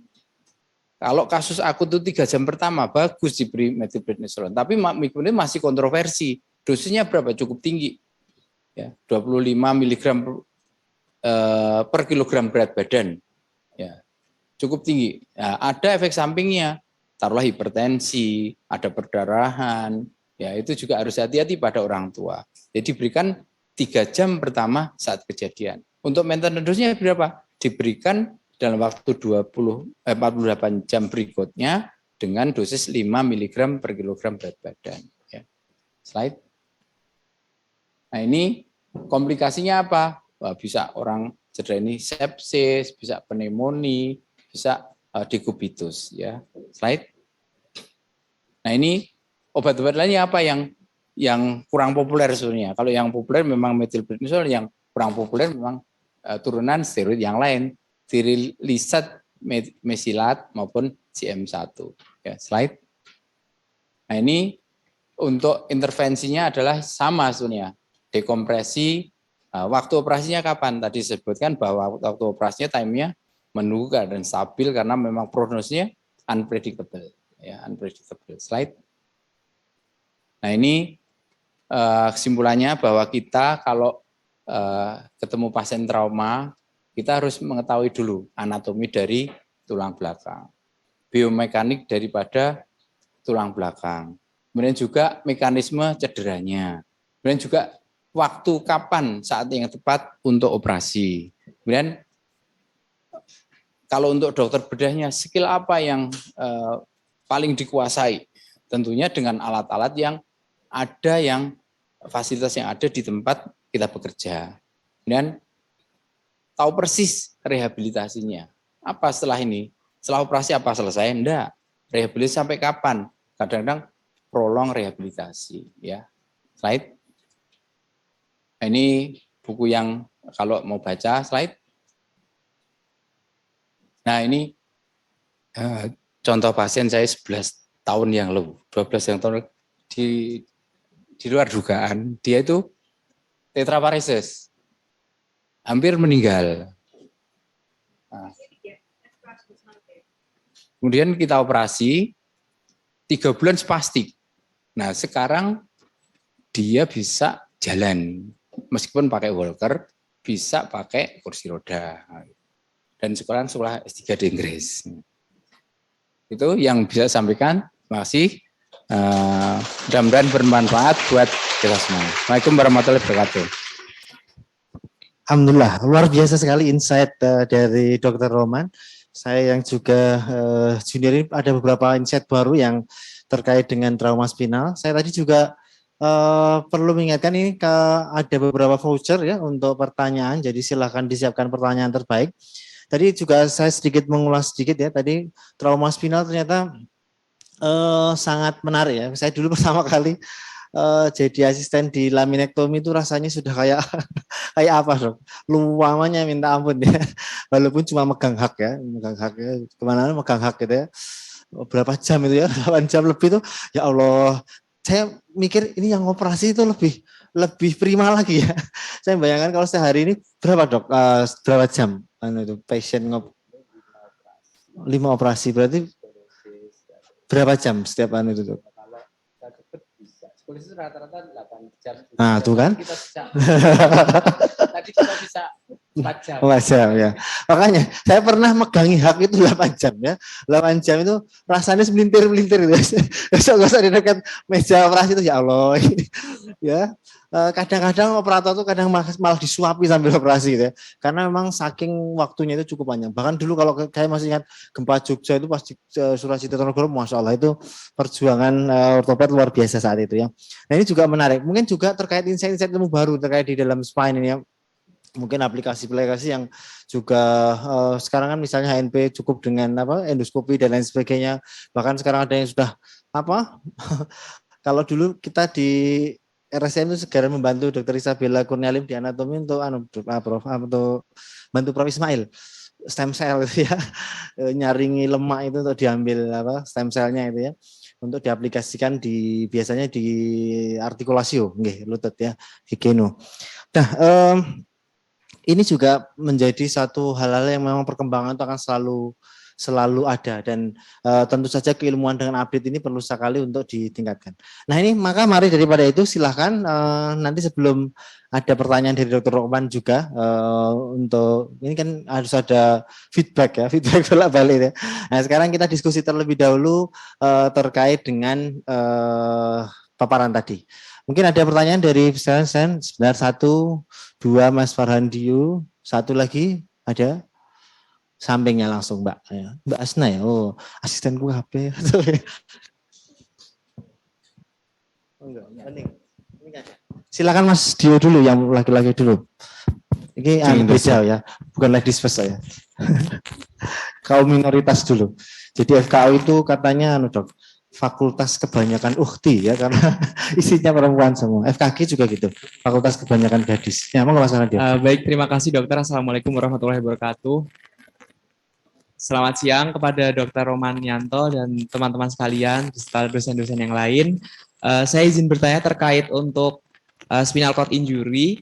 Kalau kasus akut itu 3 jam pertama bagus diberi methylprednisolone, tapi kemudian masih kontroversi. Dosisnya berapa? Cukup tinggi. Ya, 25 mg per kilogram berat badan. Ya, cukup tinggi. Nah, ada efek sampingnya. Taruhlah hipertensi, ada perdarahan, Ya, itu juga harus hati-hati pada orang tua. Jadi diberikan 3 jam pertama saat kejadian. Untuk maintenance-nya berapa? Diberikan dalam waktu 48 jam berikutnya dengan dosis 5 mg per kilogram berat badan. Ya. Slide. Nah, ini komplikasinya apa? Wah, bisa orang cedera ini sepsis, bisa pneumonia, bisa dekubitus. Ya. Slide. Nah, ini obat-obat lainnya apa yang kurang populer sebenarnya. Kalau yang populer memang metilprednisol, yang kurang populer memang turunan steroid yang lain, tirilisat, mesilat maupun CM1. Ya, slide. Nah, ini untuk intervensinya adalah sama sebenarnya. Dekompresi, waktu operasinya kapan? Tadi disebutkan bahwa waktu operasinya time-nya menunggu keadaan stabil karena memang prognosnya unpredictable. Ya, unpredictable. Slide. Nah, ini kesimpulannya bahwa kita kalau ketemu pasien trauma, kita harus mengetahui dulu anatomi dari tulang belakang, biomekanik daripada tulang belakang, kemudian juga mekanisme cederanya, kemudian juga waktu kapan saat yang tepat untuk operasi. Kemudian kalau untuk dokter bedahnya, skill apa yang paling dikuasai? Tentunya dengan alat-alat yang ada, yang fasilitas yang ada di tempat kita bekerja. Dan tahu persis rehabilitasinya. Apa setelah ini? Setelah operasi apa selesai? Enggak. Rehabilitasi sampai kapan? Kadang-kadang prolong rehabilitasi. Ya. Slide. Ini buku yang kalau mau baca, slide. Nah, ini contoh pasien saya 11 tahun yang lalu, 12 yang tahun di luar dugaan, dia itu tetraparesis, hampir meninggal. Nah, kemudian kita operasi 3 bulan spastik. Nah, sekarang dia bisa jalan, meskipun pakai walker, bisa pakai kursi roda. Dan sekarang sekolah S3 di Inggris. Itu yang bisa saya sampaikan. Terima kasih. Mudah-mudahan bermanfaat buat kita semua. Assalamualaikum warahmatullahi wabarakatuh. Alhamdulillah, luar biasa sekali insight dari Dr. Roman. Saya yang juga junior ini ada beberapa insight baru yang terkait dengan trauma spinal. Saya tadi juga perlu mengingatkan ini ada beberapa voucher ya untuk pertanyaan. Jadi silakan disiapkan pertanyaan terbaik. Tadi juga saya sedikit mengulas sedikit ya. Tadi trauma spinal ternyata sangat menarik ya. Saya dulu pertama kali jadi asisten di laminektomi itu rasanya sudah kayak kayak apa dok? Luamanya minta ampun ya. Walaupun cuma megang hak ya, kemana-mana megang hak gitu ya. Berapa jam itu ya? 8 jam lebih itu. Ya Allah, saya mikir ini yang operasi itu lebih prima lagi ya. Saya bayangkan kalau sehari ini berapa dok? Berapa jam? Itu patient 5 operasi berarti berapa jam setiap itu dok? Polisi rata-rata 8 jam. Nah, tuh kan. Tadi kita bisa 4 jam. 4 jam ya. Makanya saya pernah megangi hak itu 8 jam ya. 8 jam itu rasanya semelintir-melintir gitu. Gosok-gosok di dekat meja operasi itu ya Allah. Ya. Kadang-kadang operator tuh kadang malah disuapi sambil operasi gitu ya. Karena memang saking waktunya itu cukup panjang. Bahkan dulu kalau saya masih ingat gempa Jogja itu pas di Surabaya Tonegoro, Masya Allah itu perjuangan ortoped luar biasa saat itu ya. Nah ini juga menarik. Mungkin juga terkait insight-insight ilmu baru terkait di dalam spine ini ya. Mungkin aplikasi-aplikasi yang juga sekarang kan misalnya HNP cukup dengan endoskopi dan lain sebagainya. Bahkan sekarang ada yang sudah kalau dulu kita di RSM itu segera membantu Dr. Isabella Kurnialim di anatomi untuk untuk bantu Prof Ismail stem cell itu ya, nyaringi lemak itu untuk diambil stem cellnya itu ya, untuk diaplikasikan biasanya di artikulasio, lutut ya, di geno. Nah, ini juga menjadi satu hal-hal yang memang perkembangan itu akan selalu ada dan tentu saja keilmuan dengan update ini perlu sekali untuk ditingkatkan. Nah ini maka mari daripada itu silahkan nanti sebelum ada pertanyaan dari Dr. Roman juga untuk ini kan harus ada feedback bolak-balik ya. Nah sekarang kita diskusi terlebih dahulu terkait dengan paparan tadi. Mungkin ada pertanyaan dari sebentar 1, 2 Mas Farhan Diu, 1 lagi ada sampingnya langsung Mbak. Mbak Asna ya. Oh, asistenku HP. Silakan Mas Dio dulu yang laki-laki dulu. Ini beda ya, bukan ladies first ya. Kaum minoritas dulu. Jadi FKU itu katanya Dok, fakultas kebanyakan ukhti ya karena isinya perempuan semua. FKG juga gitu, fakultas kebanyakan gadis. Ya, mau Mas dia. Baik, terima kasih dokter. Assalamualaikum warahmatullahi wabarakatuh. Selamat siang kepada Dr. Romanianto dan teman-teman sekalian, beserta dosen-dosen yang lain. Saya izin bertanya terkait untuk spinal cord injury.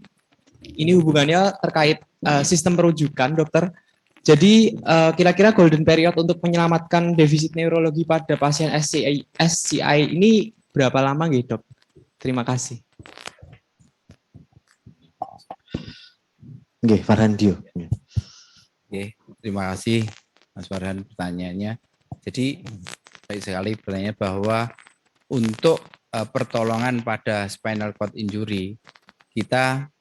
Ini hubungannya terkait sistem perujukan, dokter. Jadi kira-kira golden period untuk menyelamatkan defisit neurologi pada pasien SCI ini berapa lama gitu, dok? Terima kasih. Oke, Farhan Dio. Oke, terima kasih Mas Farhan pertanyaannya. Jadi baik sekali bertanya bahwa untuk pertolongan pada spinal cord injury kita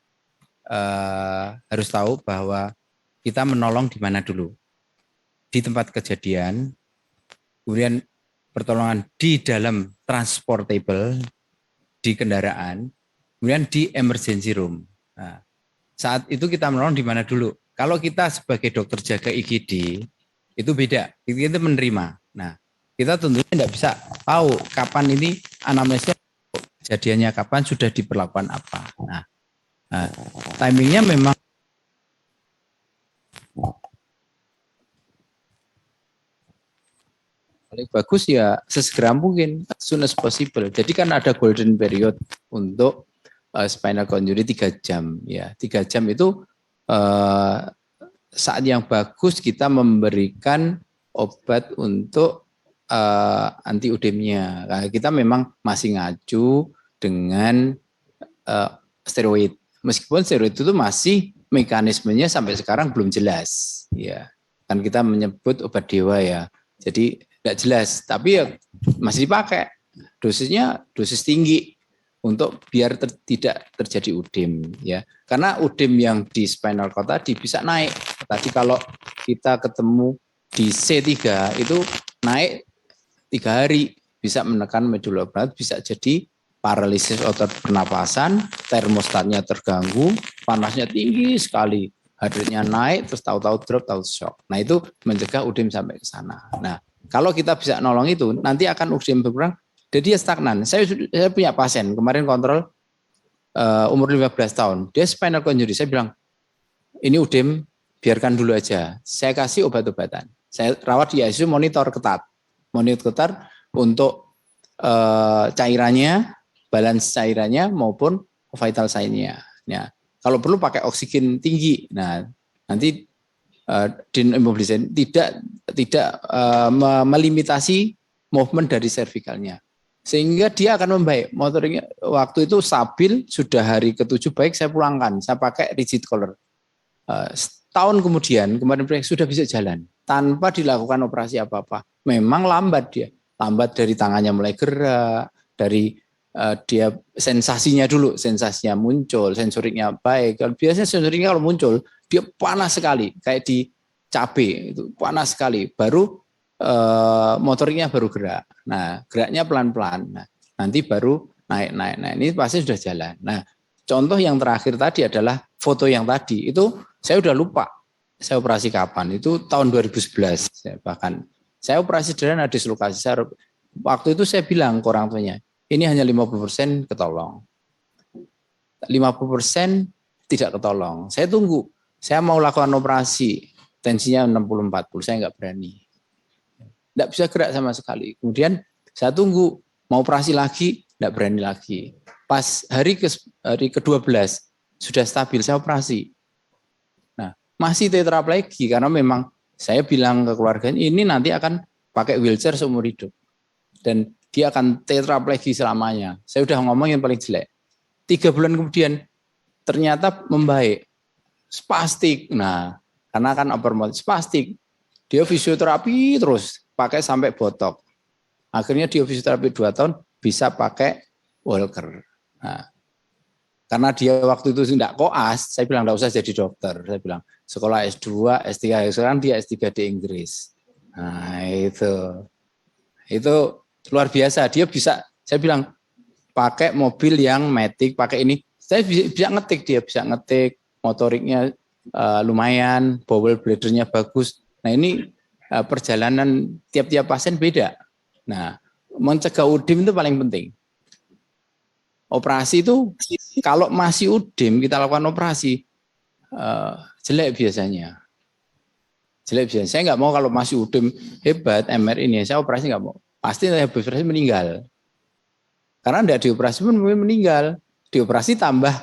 harus tahu bahwa kita menolong di mana dulu? Di tempat kejadian, kemudian pertolongan di dalam transportable, di kendaraan, kemudian di emergency room. Nah, saat itu kita menolong di mana dulu? Kalau kita sebagai dokter jaga IGD, itu beda. Kita menerima. Nah, kita tentunya tidak bisa tahu kapan ini anamnesnya, kejadiannya kapan, sudah diperlakukan apa. Nah, timingnya memang paling bagus ya sesegera mungkin, as soon as possible. Jadi kan ada golden period untuk spinal cord injury 3 jam. Ya, 3 jam itu saat yang bagus kita memberikan obat untuk anti udemnya. Nah, kita memang masih ngacu dengan steroid. Meskipun steroid itu masih mekanismenya sampai sekarang belum jelas. Ya, kan kita menyebut obat dewa ya. Jadi tidak jelas, tapi ya masih dipakai. Dosisnya dosis tinggi untuk biar tidak terjadi udem ya. Karena udem yang di spinal cord tadi bisa naik. Tadi kalau kita ketemu di C3 itu naik 3 hari, bisa menekan medula oblongata, bisa jadi paralisis otot pernapasan, termostatnya terganggu, panasnya tinggi sekali, heart rate-nya naik, terus tahu-tahu drop, tahu shock. Nah itu mencegah udem sampai ke sana. Nah kalau kita bisa nolong itu, nanti akan udem berkurang, jadi dia stagnan. Saya punya pasien, kemarin kontrol umur 15 tahun, dia spinal cord injury, saya bilang, ini udem, biarkan dulu aja. Saya kasih obat-obatan. Saya rawat di ICU, monitor ketat untuk cairannya, balance cairannya maupun vital sign-nya. Ya, kalau perlu pakai oksigen tinggi. Nah, nanti deimmobilization tidak melimitasi movement dari cervicalnya, sehingga dia akan membaik. Motoriknya waktu itu stabil, sudah hari ke-7 baik, saya pulangkan, saya pakai rigid collar. Tahun kemudian kemarin sudah bisa jalan tanpa dilakukan operasi apa-apa. Memang lambat dia, lambat dari tangannya mulai gerak, dari dia sensasinya dulu, sensasinya muncul, sensoriknya baik. Kalau biasanya sensoriknya kalau muncul dia panas sekali, kayak di cabai itu panas sekali. Baru motoriknya baru gerak. Nah geraknya pelan-pelan. Nah, nanti baru naik. Nah ini pasti sudah jalan. Nah contoh yang terakhir tadi adalah foto yang tadi itu saya udah lupa. Saya operasi kapan? Itu tahun 2011. Bahkan saya operasi sederhana dislokasi saraf. Waktu itu saya bilang ke orang tuanya, ini hanya 50% ketolong. 50% tidak ketolong. Saya tunggu. Saya mau lakukan operasi. Tensinya 60-40. Saya nggak berani. Nggak bisa gerak sama sekali. Kemudian saya tunggu. Mau operasi lagi, nggak berani lagi. Pas hari ke-12 sudah stabil, saya operasi. Nah, masih tetraplegi karena memang saya bilang ke keluarganya, ini nanti akan pakai wheelchair seumur hidup. Dan dia akan tetraplegi selamanya. Saya udah ngomong yang paling jelek. 3 bulan kemudian ternyata membaik. Spastik. Nah, karena kan overmotif spastik. Dia fisioterapi terus, pakai sampai botok. Akhirnya dia fisioterapi 2 tahun bisa pakai Walker. Nah, karena dia waktu itu tidak koas, saya bilang enggak usah jadi dokter. Saya bilang sekolah S2, S3, sekarang dia S3 di Inggris. Nah, itu luar biasa. Dia bisa, saya bilang pakai mobil yang matic, pakai ini. Saya bisa ngetik, dia bisa ngetik, motoriknya lumayan, bowel bladdernya bagus. Nah, ini perjalanan tiap-tiap pasien beda. Nah, mencegah UDIM itu paling penting. Operasi itu kalau masih UDIM kita lakukan operasi jelek biasanya. Jelek biasanya. Saya nggak mau kalau masih UDIM hebat MR ini, saya operasi nggak mau. Pasti saya operasi meninggal. Karena tidak dioperasi pun meninggal. Dioperasi tambah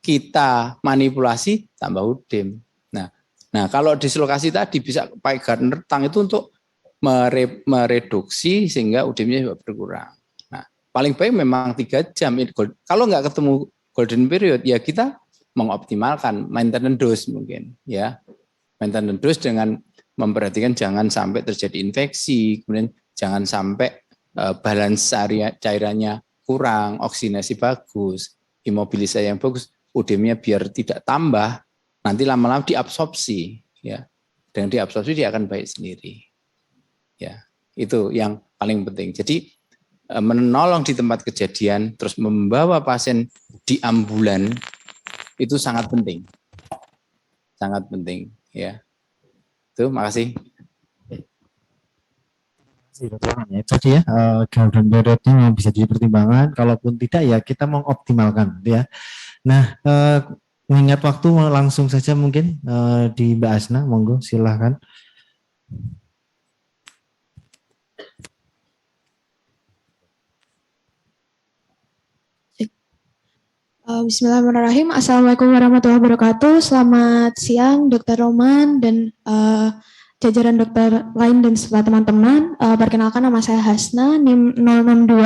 kita manipulasi tambah UDIM. Nah, kalau dislokasi tadi bisa pakai Gardner Tang itu untuk mereduksi sehingga UDIM-nya berkurang. Nah, paling baik memang 3 jam. Kalau nggak ketemu golden period, ya kita mengoptimalkan maintenance dose mungkin, ya. Maintenance dose dengan memperhatikan jangan sampai terjadi infeksi, kemudian jangan sampai balance cairannya kurang, oksinasi bagus, imobilisasi yang bagus, UDIM-nya biar tidak tambah. Nanti lama-lama diabsorpsi, ya. Dengan diabsorpsi dia akan baik sendiri. Ya, itu yang paling penting. Jadi menolong di tempat kejadian terus membawa pasien di ambulan itu sangat penting. Sangat penting, ya. Itu, makasih. Itu ya, golden periodnya bisa jadi pertimbangan. Kalaupun tidak ya kita mengoptimalkan, ya. Nah, mengingat waktu langsung saja mungkin di Mbak Asna, monggo silahkan. Bismillahirrahmanirrahim. Assalamualaikum warahmatullahi wabarakatuh. Selamat siang, Dr. Roman dan jajaran dokter lain dan serta teman-teman. Perkenalkan nama saya Hasna, NIM 062.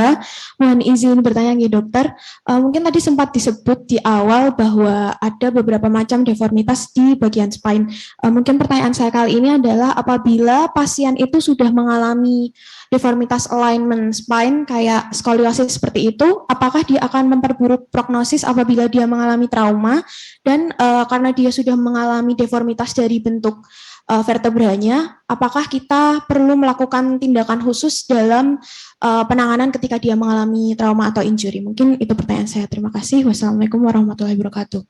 Mohon izin bertanya nih dokter. Mungkin tadi sempat disebut di awal bahwa ada beberapa macam deformitas di bagian spine. Mungkin pertanyaan saya kali ini adalah apabila pasien itu sudah mengalami deformitas alignment spine kayak skoliosis seperti itu, apakah dia akan memperburuk prognosis apabila dia mengalami trauma dan karena dia sudah mengalami deformitas dari bentuk vertebranya, apakah kita perlu melakukan tindakan khusus dalam penanganan ketika dia mengalami trauma atau injury? Mungkin itu pertanyaan saya. Terima kasih. Wassalamualaikum warahmatullahi wabarakatuh.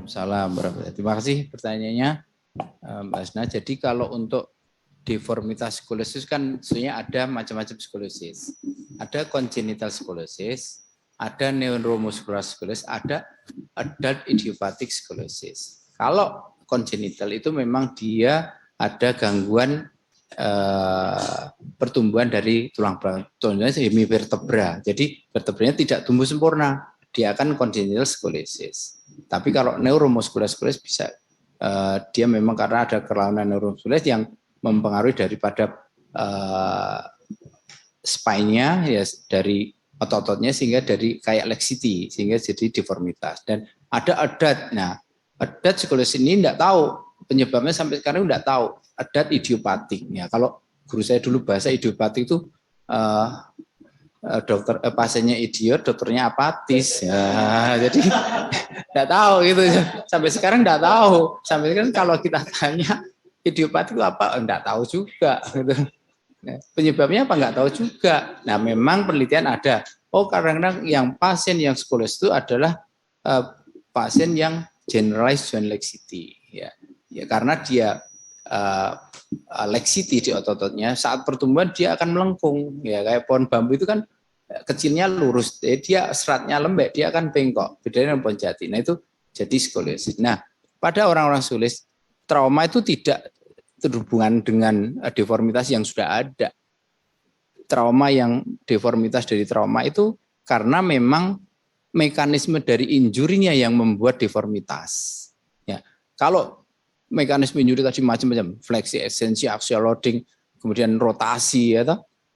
Salam warahmatullahi wabarakatuh. Terima kasih pertanyaannya, Mbak Asna. Jadi kalau untuk deformitas skoliosis kan sebenarnya ada macam-macam skoliosis. Ada congenital skoliosis, ada neuromuscular skoliosis, ada adult idiopathic skoliosis. Kalau congenital itu memang dia ada gangguan pertumbuhan dari tulang belakang, contohnya hemivertebra. Jadi vertebranya tidak tumbuh sempurna, dia akan congenital scoliosis. Tapi kalau neuromuscular scoliosis bisa dia memang karena ada kelainan neuromuscular yang mempengaruhi daripada spine-nya ya dari otot-ototnya sehingga dari kayak laxity sehingga jadi deformitas. Dan ada adat. Nah, adat skoliosis ini enggak tahu penyebabnya sampai sekarang enggak tahu. Adat idiopatik. Ya, kalau guru saya dulu bahasa idiopatik itu pasiennya idiot, dokternya apatis. Ya, jadi enggak tahu gitu. Sampai sekarang enggak tahu. Sampai sekarang kalau kita tanya idiopatik itu apa? Enggak tahu juga gitu. Penyebabnya apa enggak tahu juga. Nah, memang penelitian ada. Oh, kadang-kadang yang pasien yang skoliosis itu adalah pasien yang generalized joint laxity, ya karena dia laxity di otot-ototnya saat pertumbuhan dia akan melengkung, ya kayak pohon bambu itu kan kecilnya lurus, dia seratnya lembek, dia akan bengkok, bedanya dengan pohon jati. Nah itu jadi skoliosis. Nah pada orang-orang skoliosis trauma itu tidak terhubungan dengan deformitas yang sudah ada. Trauma yang deformitas dari trauma itu karena memang mekanisme dari injurinya yang membuat deformitas. Ya, kalau mekanisme injuri tadi macam-macam, fleksi, ekstensi, axial loading, kemudian rotasi, ya,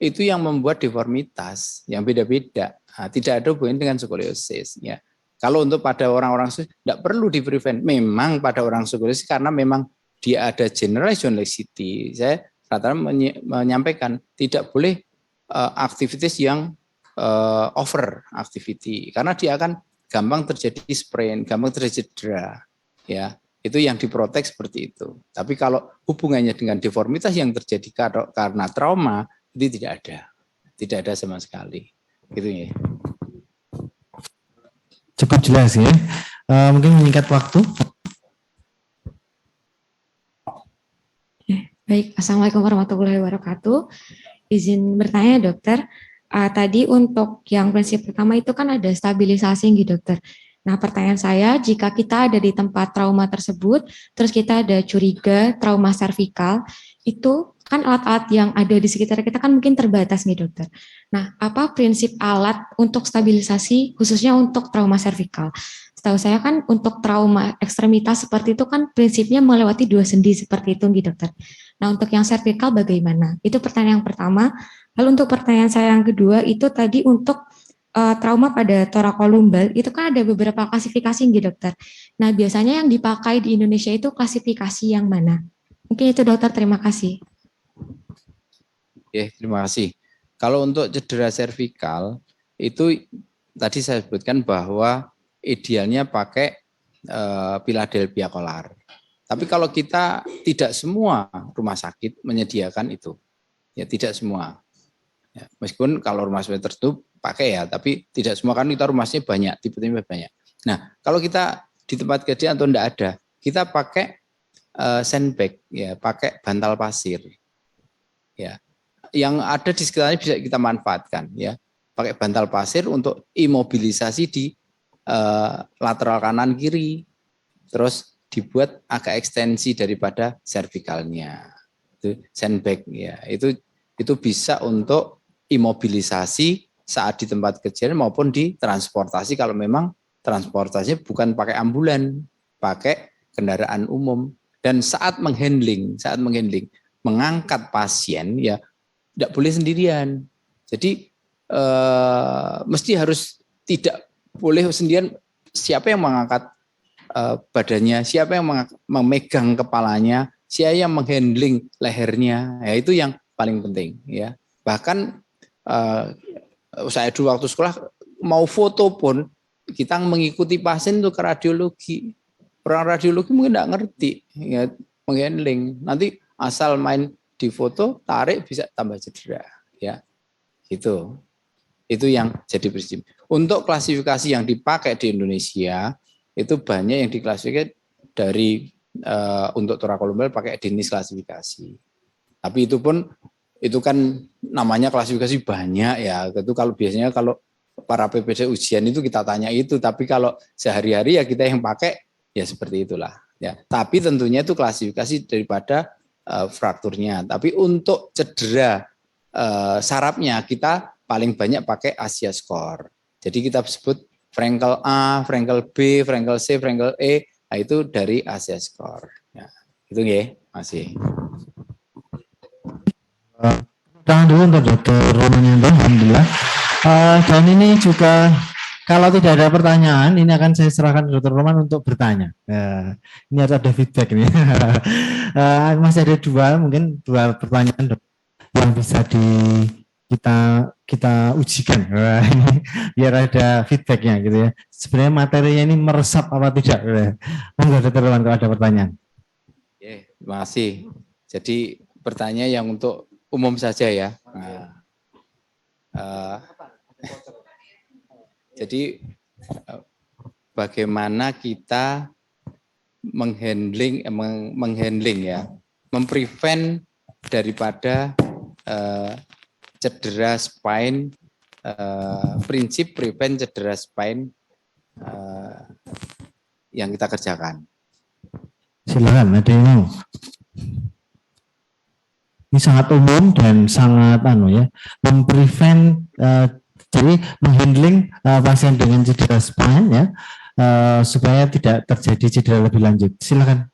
itu yang membuat deformitas yang beda-beda. Nah, tidak ada hubungan dengan skoliosis. Ya, kalau untuk pada orang-orang tidak perlu di-prevent. Memang pada orang skoliosis karena memang dia ada generalized laxity. Saya rata-rata menyampaikan tidak boleh aktivitas yang over activity karena dia akan gampang terjadi sprain, gampang terjadi cedera, ya. Itu yang diprotek seperti itu. Tapi kalau hubungannya dengan deformitas yang terjadi karena trauma, itu tidak ada sama sekali. Gitu ya. Cukup jelas ya. Mungkin menyingkat waktu. Baik, Assalamualaikum warahmatullahi wabarakatuh. Izin bertanya dokter, tadi untuk yang prinsip pertama itu kan ada stabilisasi gitu dokter. Nah pertanyaan saya, jika kita ada di tempat trauma tersebut, terus kita ada curiga trauma servikal, itu kan alat-alat yang ada di sekitar kita kan mungkin terbatas nih dokter. Nah apa prinsip alat untuk stabilisasi khususnya untuk trauma servikal? Setahu saya kan untuk trauma ekstremitas seperti itu kan prinsipnya melewati 2 sendi seperti itu gitu dokter. Nah untuk yang servikal bagaimana? Itu pertanyaan yang pertama. Lalu untuk pertanyaan saya yang kedua itu tadi untuk trauma pada torakolumbal itu kan ada beberapa klasifikasi gitu dokter. Nah biasanya yang dipakai di Indonesia itu klasifikasi yang mana? Mungkin itu dokter, terima kasih. Oke, terima kasih. Kalau untuk cedera servikal itu tadi saya sebutkan bahwa idealnya pakai Philadelphia Collar. Tapi kalau kita tidak semua rumah sakit menyediakan itu, ya tidak semua. Ya, meskipun kalau rumah sakit tertutup pakai ya, tapi tidak semua kan kita rumah sakit banyak, tipe-tipe banyak. Nah, kalau kita di tempat kerja atau tidak ada, kita pakai sandbag, ya, pakai bantal pasir, ya, yang ada di sekitarnya bisa kita manfaatkan, ya, pakai bantal pasir untuk imobilisasi di lateral kanan kiri, terus dibuat agak ekstensi daripada cervicalnya, itu sandbag, ya, itu bisa untuk imobilisasi saat di tempat kejadian maupun di transportasi kalau memang transportasinya bukan pakai ambulan, pakai kendaraan umum. Dan saat menghandling, mengangkat pasien ya tidak boleh sendirian. Jadi mesti harus tidak boleh sendirian. Siapa yang mengangkat badannya, siapa yang memegang kepalanya, siapa yang menghandling lehernya, ya itu yang paling penting ya. Bahkan saya dulu waktu sekolah mau foto pun kita mengikuti pasien itu ke radiologi. Orang radiologi mungkin tidak ngerti ya, menghandling. Nanti asal main di foto, tarik bisa tambah cedera ya. Itu yang jadi prinsip. Untuk klasifikasi yang dipakai di Indonesia itu banyak yang diklasifikasi dari untuk torakolumbal pakai jenis klasifikasi. Tapi itu kan namanya klasifikasi banyak ya. Itu kalau biasanya kalau para PPD ujian itu kita tanya itu, tapi kalau sehari-hari ya kita yang pakai ya seperti itulah ya. Tapi tentunya itu klasifikasi daripada frakturnya. Tapi untuk cedera sarafnya kita paling banyak pakai Asia Score. Jadi kita sebut Frankel A, Frankel B, Frankel C, Frankel E, nah itu dari Asia Score. Ya, itu ya, masih. Tangan dulu untuk Dr. Romanianto, alhamdulillah. Dan ini juga kalau tidak ada pertanyaan, ini akan saya serahkan ke Dr. Roman untuk bertanya. Ini harus ada feedback ini. Masih ada mungkin dua pertanyaan yang bisa kita ujikan. Biar ada feedbacknya gitu ya. Sebenarnya materinya ini meresap apa tidak? Monggo Dr. Roman kalau ada pertanyaan. Oke, terima kasih. Jadi pertanyaan yang untuk umum saja ya. Jadi bagaimana kita menghandling ya, memprevent daripada cedera spine, prinsip prevent cedera spine yang kita kerjakan. Silakan, ada yang mau. Ini sangat umum dan sangat memprevent jadi menghandling pasien dengan cedera spine ya supaya tidak terjadi cedera lebih lanjut. Silakan.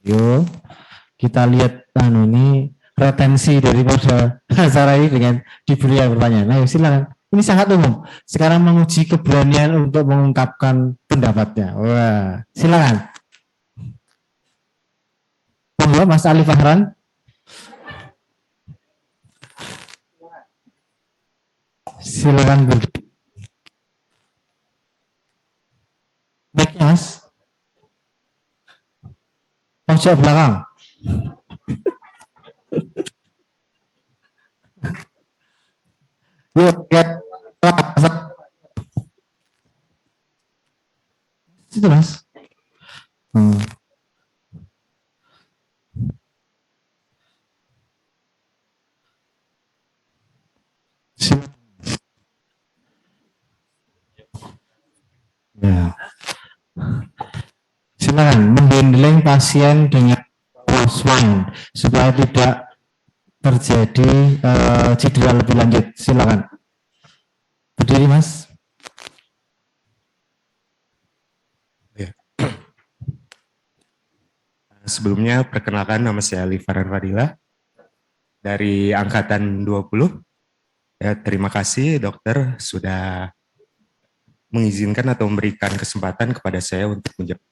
Yo, kita lihat ini retensi daripada acara ini dengan diberi pertanyaan. Ayo silakan. Ini sangat umum. Sekarang menguji keberanian untuk mengungkapkan pendapatnya. Wah, silakan. Mas Ali Fahran. silakan berdiri. Mic-nya, Mas. Pojok belakang. Yuk, get. Itu, Mas. Ya. Silakan menghandling pasien dengan swine supaya tidak terjadi cedera lebih lanjut. Silakan. Berdiri, Mas. Ya. Sebelumnya perkenalkan, nama saya Ali Farhan Fadila dari angkatan 20. Ya, terima kasih dokter sudah mengizinkan atau memberikan kesempatan kepada saya untuk menjawab.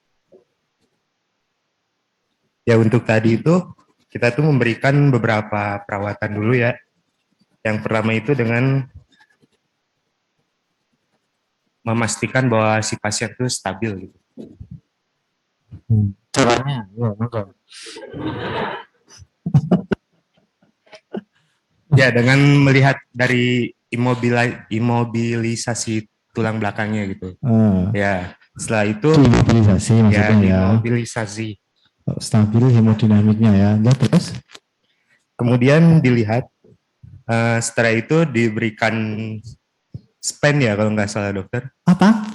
Ya, untuk tadi itu kita tuh memberikan beberapa perawatan dulu ya. Yang pertama itu dengan memastikan bahwa si pasien itu stabil gitu. Caranya, ya, monggo. Ya, dengan melihat dari imobilisasi tulang belakangnya gitu. Ya, setelah itu Imobilisasi ya, maksudnya ya. imobilisasi. Stabil hemodinamiknya ya. Ya, terus? Kemudian dilihat, setelah itu diberikan span ya kalau nggak salah dokter. Apa?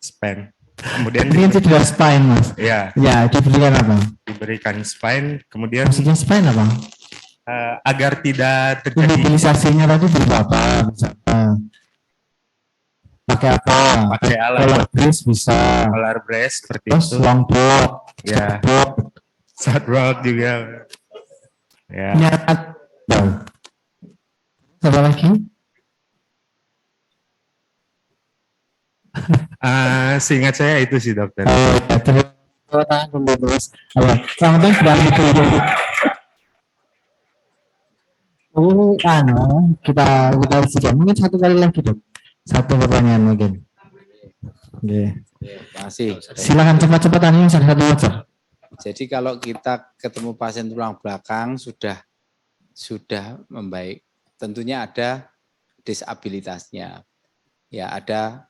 Span. Kemudian Ini cedera spine, Mas. Ya. Ya, diberikan apa? Diberikan spine, kemudian Maksudnya spine apa? agar tidak terjadi Imobilisasinya tadi berupa apa? Misalnya, pakai apa? pakai alat Collar brace bisa. collar brace seperti Terus itu. long board. Ya, short rock juga. Ya. Nyarat. Apa lagi? Seingat saya itu sih dokter. Ya, terus. Selamat datang kembali. Oh, kita saja. Mungkin satu kali lagi, Dok. Satu pertanyaan mungkin. Oke. Terima kasih. Silakan cepat-cepat yang satu aja. Jadi kalau kita ketemu pasien tulang belakang sudah membaik, tentunya ada disabilitasnya. Ya, ada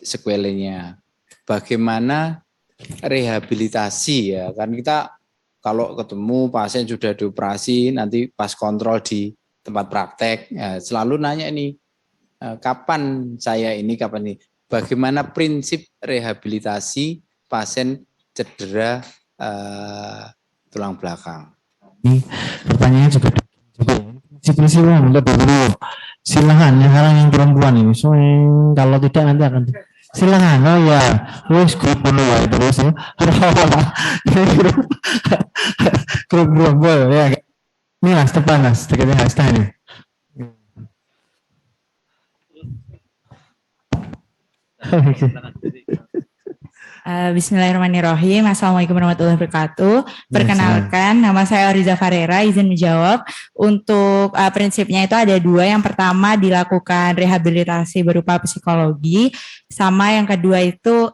sequelnya. Bagaimana rehabilitasi ya? Kan kita kalau ketemu pasien sudah dioperasi, nanti pas kontrol di tempat praktek, ya, selalu nanya ini, kapan ini? Bagaimana prinsip rehabilitasi pasien cedera tulang belakang? Ini pertanyaannya juga prinsip lebih dulu. Silakan yang perempuan ini. Kalau tidak nanti akan silakan. Oh ya, wes grup dulu ya terus ya. Grup ya. Ini Mas depan Mas, dekatnya Mas tadi. Bismillahirrahmanirrahim. Assalamualaikum warahmatullahi wabarakatuh. Perkenalkan, nama saya Oriza Farera, izin menjawab. Untuk prinsipnya itu ada dua. Yang pertama dilakukan rehabilitasi berupa psikologi, sama yang kedua itu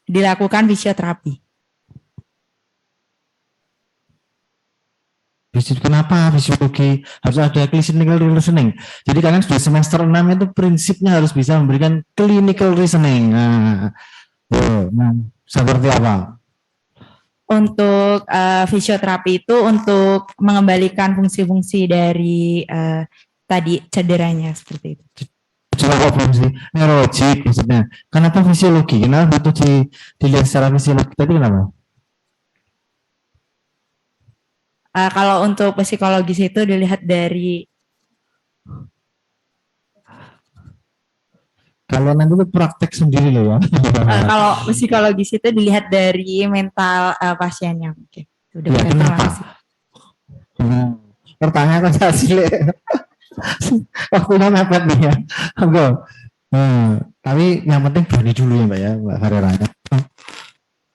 dilakukan fisioterapi. Kenapa fisiologi harus ada clinical reasoning? Jadi kalian sudah semester 6 itu prinsipnya harus bisa memberikan clinical reasoning. Seperti apa? Untuk fisioterapi itu untuk mengembalikan fungsi-fungsi dari tadi cederanya seperti itu. Coba fungsi neurologik maksudnya. Kenapa fisiologi? Kenapa butuh dilihat secara fisiologi tadi kenapa? Kalau untuk psikologis itu dilihat dari kalau nanti itu praktek sendiri loh ya. Kalau psikologis itu dilihat dari mental pasiennya. Oke. Sudah Ya, kenapa? Pertanyaan hasilnya. Waktunya mepet nih ya. Tapi yang penting berani dulu ya Mbak ya, Mbak Farera.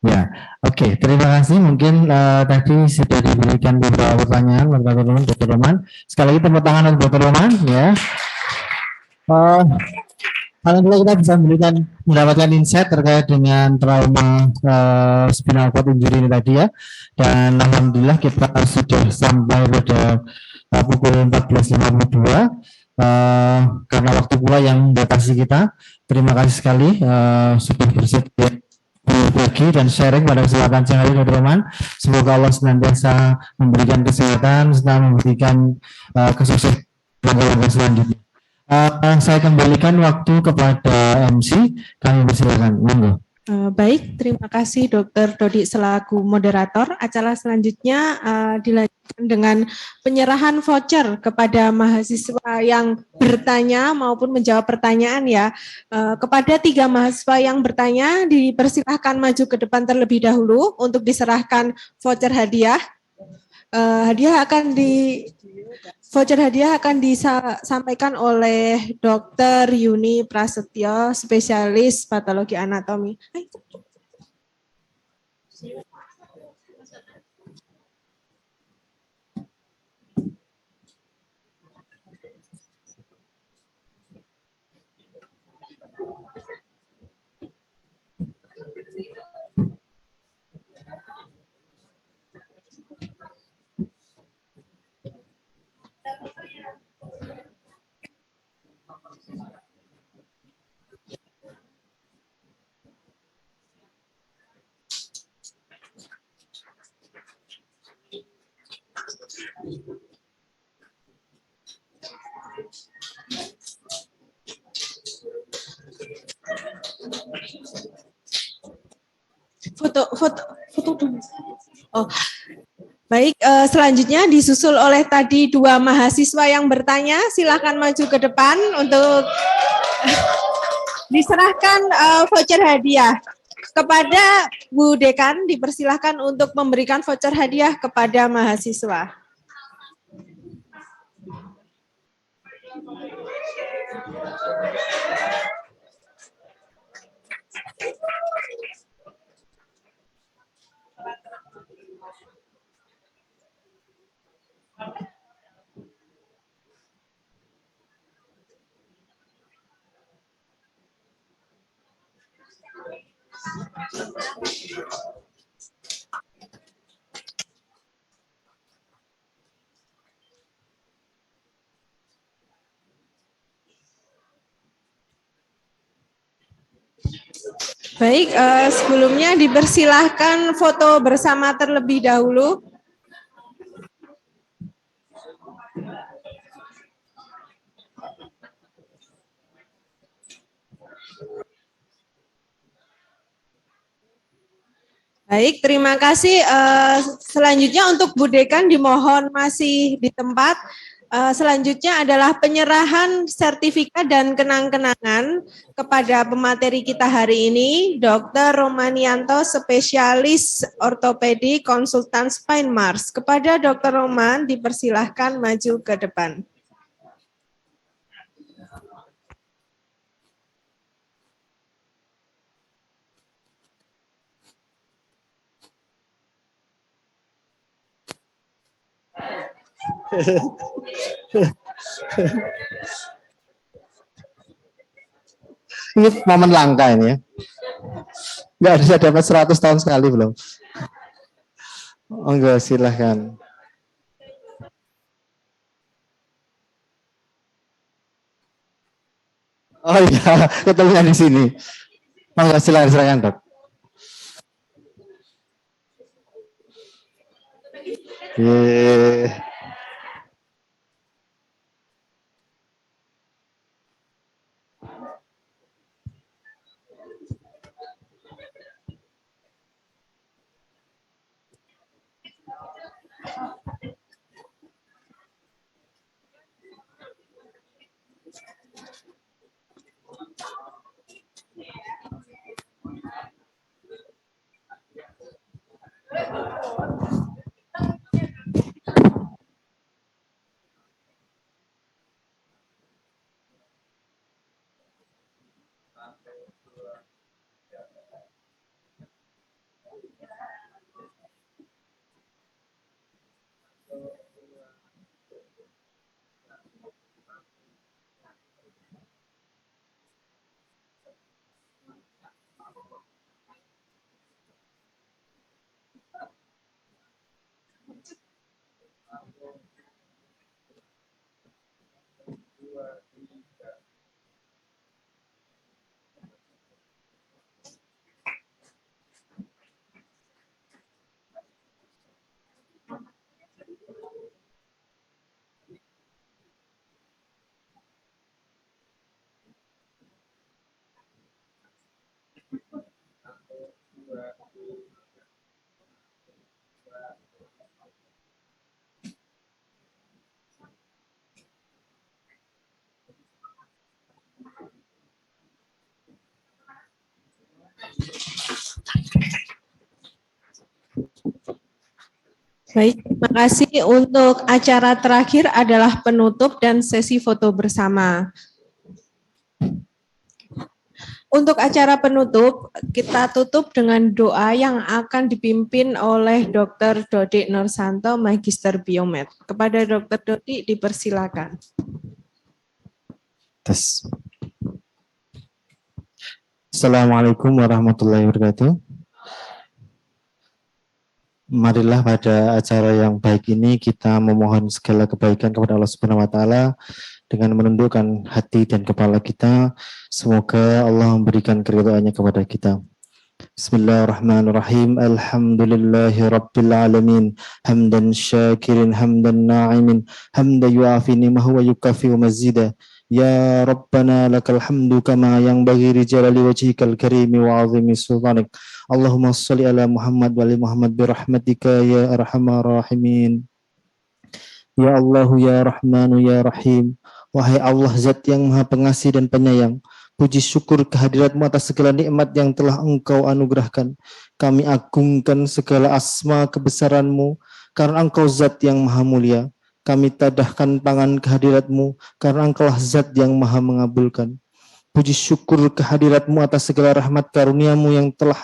Ya, oke. Terima kasih. Mungkin tadi sudah diberikan beberapa pertanyaan oleh Dr. Roman. Sekali lagi tepuk tangan untuk Dr. Roman. Ya. Alhamdulillah kita bisa mendapatkan insight terkait dengan trauma spinal cord injury ini tadi ya. Dan alhamdulillah kita sudah sampai pada pukul 14.52. Karena waktu pula yang batasi kita. Terima kasih sekali sudah bersedia berbagi dan sharing pada kesempatan siang hari Dr. Roman. Semoga Allah senantiasa memberikan kesehatan serta memberikan kesuksesan langkah-langkah selanjutnya. Saya kembalikan waktu kepada MC. Kami persilakan. Monggo. Baik, terima kasih Dr. Dodi selaku moderator. Acara selanjutnya dilanjutkan dengan penyerahan voucher kepada mahasiswa yang bertanya maupun menjawab pertanyaan ya. Kepada 3 mahasiswa yang bertanya dipersilahkan maju ke depan terlebih dahulu untuk diserahkan voucher hadiah. Voucher hadiah akan disampaikan oleh Dr. Yuni Prasetyo, spesialis patologi anatomi. Foto dulu. Oh, baik. Selanjutnya disusul oleh tadi 2 mahasiswa yang bertanya. Silakan maju ke depan untuk diserahkan voucher hadiah. Kepada Bu Dekan dipersilahkan untuk memberikan voucher hadiah kepada mahasiswa. Baik, sebelumnya dipersilahkan foto bersama terlebih dahulu. Baik, terima kasih. Selanjutnya untuk Bu Dekan dimohon masih di tempat. Selanjutnya adalah penyerahan sertifikat dan kenang-kenangan kepada pemateri kita hari ini, Dr. Romanianto, spesialis ortopedi konsultan Spine Mars. Kepada Dr. Roman dipersilahkan maju ke depan. Ini momen langka ini ya. Nggak bisa dapat 100 tahun sekali belum. Oh enggak, silahkan. Oh iya, ketemunya di sini. Oh enggak, silakan Dok. Baik, terima kasih. Untuk acara terakhir adalah penutup dan sesi foto bersama. Untuk acara penutup, kita tutup dengan doa yang akan dipimpin oleh Dr. Dodik Nursanto, Magister Biomed. Kepada Dr. Dodik dipersilakan. Tes. Assalamualaikum warahmatullahi wabarakatuh. Marilah pada acara yang baik ini kita memohon segala kebaikan kepada Allah Subhanahu wa taala dengan menundukkan hati dan kepala kita. Semoga Allah memberikan keridhaannya kepada kita. Bismillahirrahmanirrahim. Alhamdulillahi rabbil alamin. Hamdan syakirin, hamdan na'imin, hamdan yu'afi ni'mahu wa yukafi'u mazida. Ya Rabbana lakal hamdu kama yang bagi jalali wajhikal karimi wa azimi sultanik. Allahumma salli ala Muhammad wa ali Muhammad birahmatika ya arhamar rahimin. Ya Allahu ya Rahmanu ya Rahim. Wahai Allah zat yang maha pengasih dan penyayang, puji syukur kehadiratmu atas segala nikmat yang telah engkau anugerahkan. Kami agungkan segala asma kebesaranmu karena engkau zat yang maha mulia. Kami tadahkan tangan kehadiratmu karena engkaulah zat yang maha mengabulkan. Puji syukur kehadiratmu atas segala rahmat karuniamu yang telah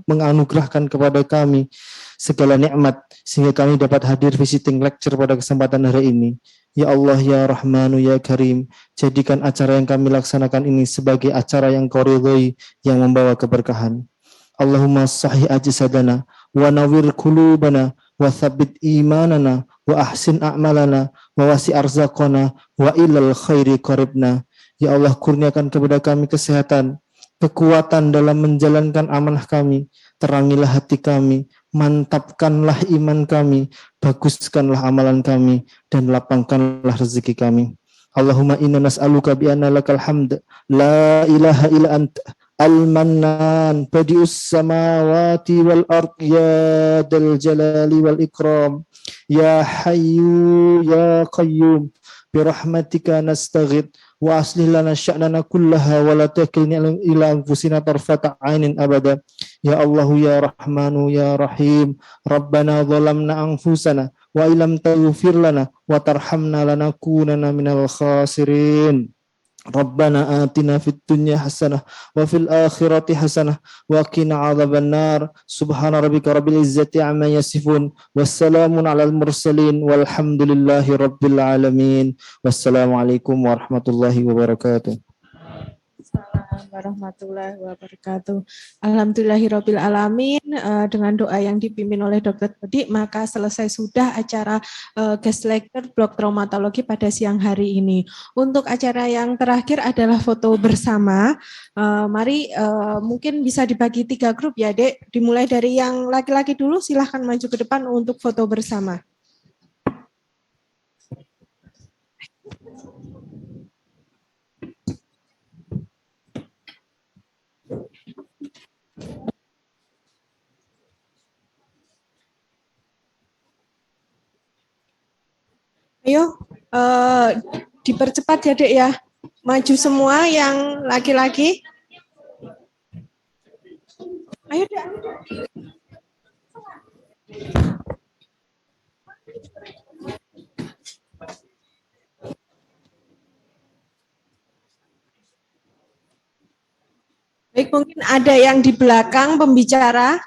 menganugerahkan kepada kami segala nikmat sehingga kami dapat hadir visiting lecture pada kesempatan hari ini. Ya Allah ya Rahmanu ya Karim, jadikan acara yang kami laksanakan ini sebagai acara yang kau ridhoi yang membawa keberkahan. Allahumma sahih ajsadana wa nawwir qulubana wa tsabbit imanana wa ahsin a'malana wa wasi arzaqana wa ilal khairi qaribna. Ya Allah, kurniakan kepada kami kesehatan, kekuatan dalam menjalankan amanah kami, terangilah hati kami, mantapkanlah iman kami, baguskanlah amalan kami, dan lapangkanlah rezeki kami. Allahumma inna nas'aluka bi anna lakal hamd, la ilaha illa anta, al-mannan, badi'us samawati wal ard, ya dal jalali wal ikram, ya hayyu ya qayyum, birahmatika nastaghith, wa aslih lana sya'nana kullaha wa la takilna ila anfusina tarfata 'ainin abada. Ya Allahu ya Rahmanu ya Rahim, Rabbana zalamna anfusana wa illam taghfir lana wa tarhamna lanakunanna minal khasirin. Rabbana atina fid dunya hasanah wa fil akhirati hasanah wa qina adzabannar. Subhana rabbika rabbil izzati amma yasifun, wassalamun alal mursalin, walhamdulillahi rabbil alamin. Wassalamualaikum warahmatullahi wabarakatuh. Assalamualaikum warahmatullahi wabarakatuh. Alhamdulillahirabbil alamin. Dengan doa yang dipimpin oleh Dr. Dodik, maka selesai sudah acara guest lecture blok traumatologi pada siang hari ini. Untuk acara yang terakhir adalah foto bersama. Mari mungkin bisa dibagi 3 grup ya, Dek. Dimulai dari yang laki-laki dulu, silahkan maju ke depan untuk foto bersama. Ayo, dipercepat ya Dek ya. Maju semua yang laki-laki. Ayo Dek. Baik, mungkin ada yang di belakang pembicara.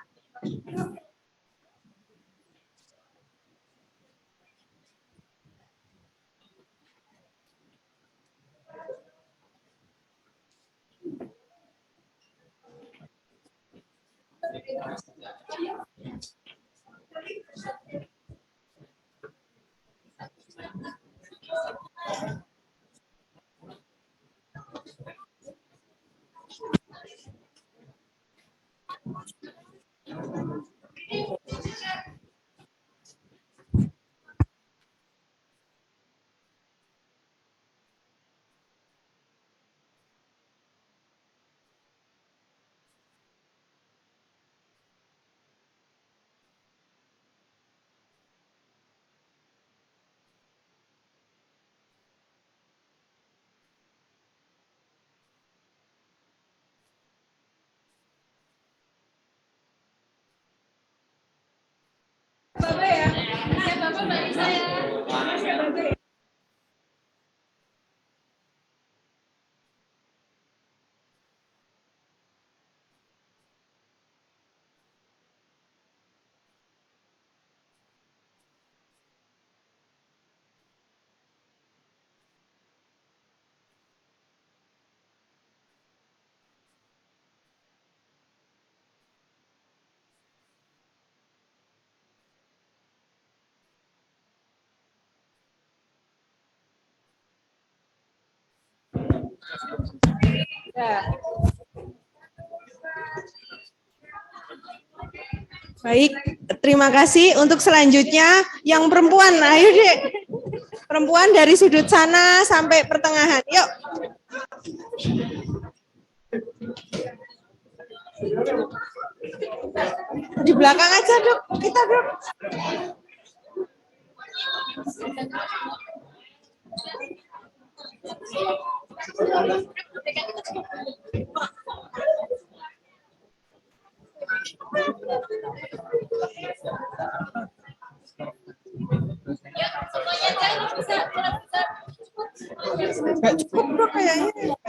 Baik, terima kasih. Untuk selanjutnya yang perempuan, ayo dek. Perempuan dari sudut sana sampai pertengahan. Yuk. Di belakang aja, Dok. Kita, Dok. Nggak cukup, Dok, kayaknya.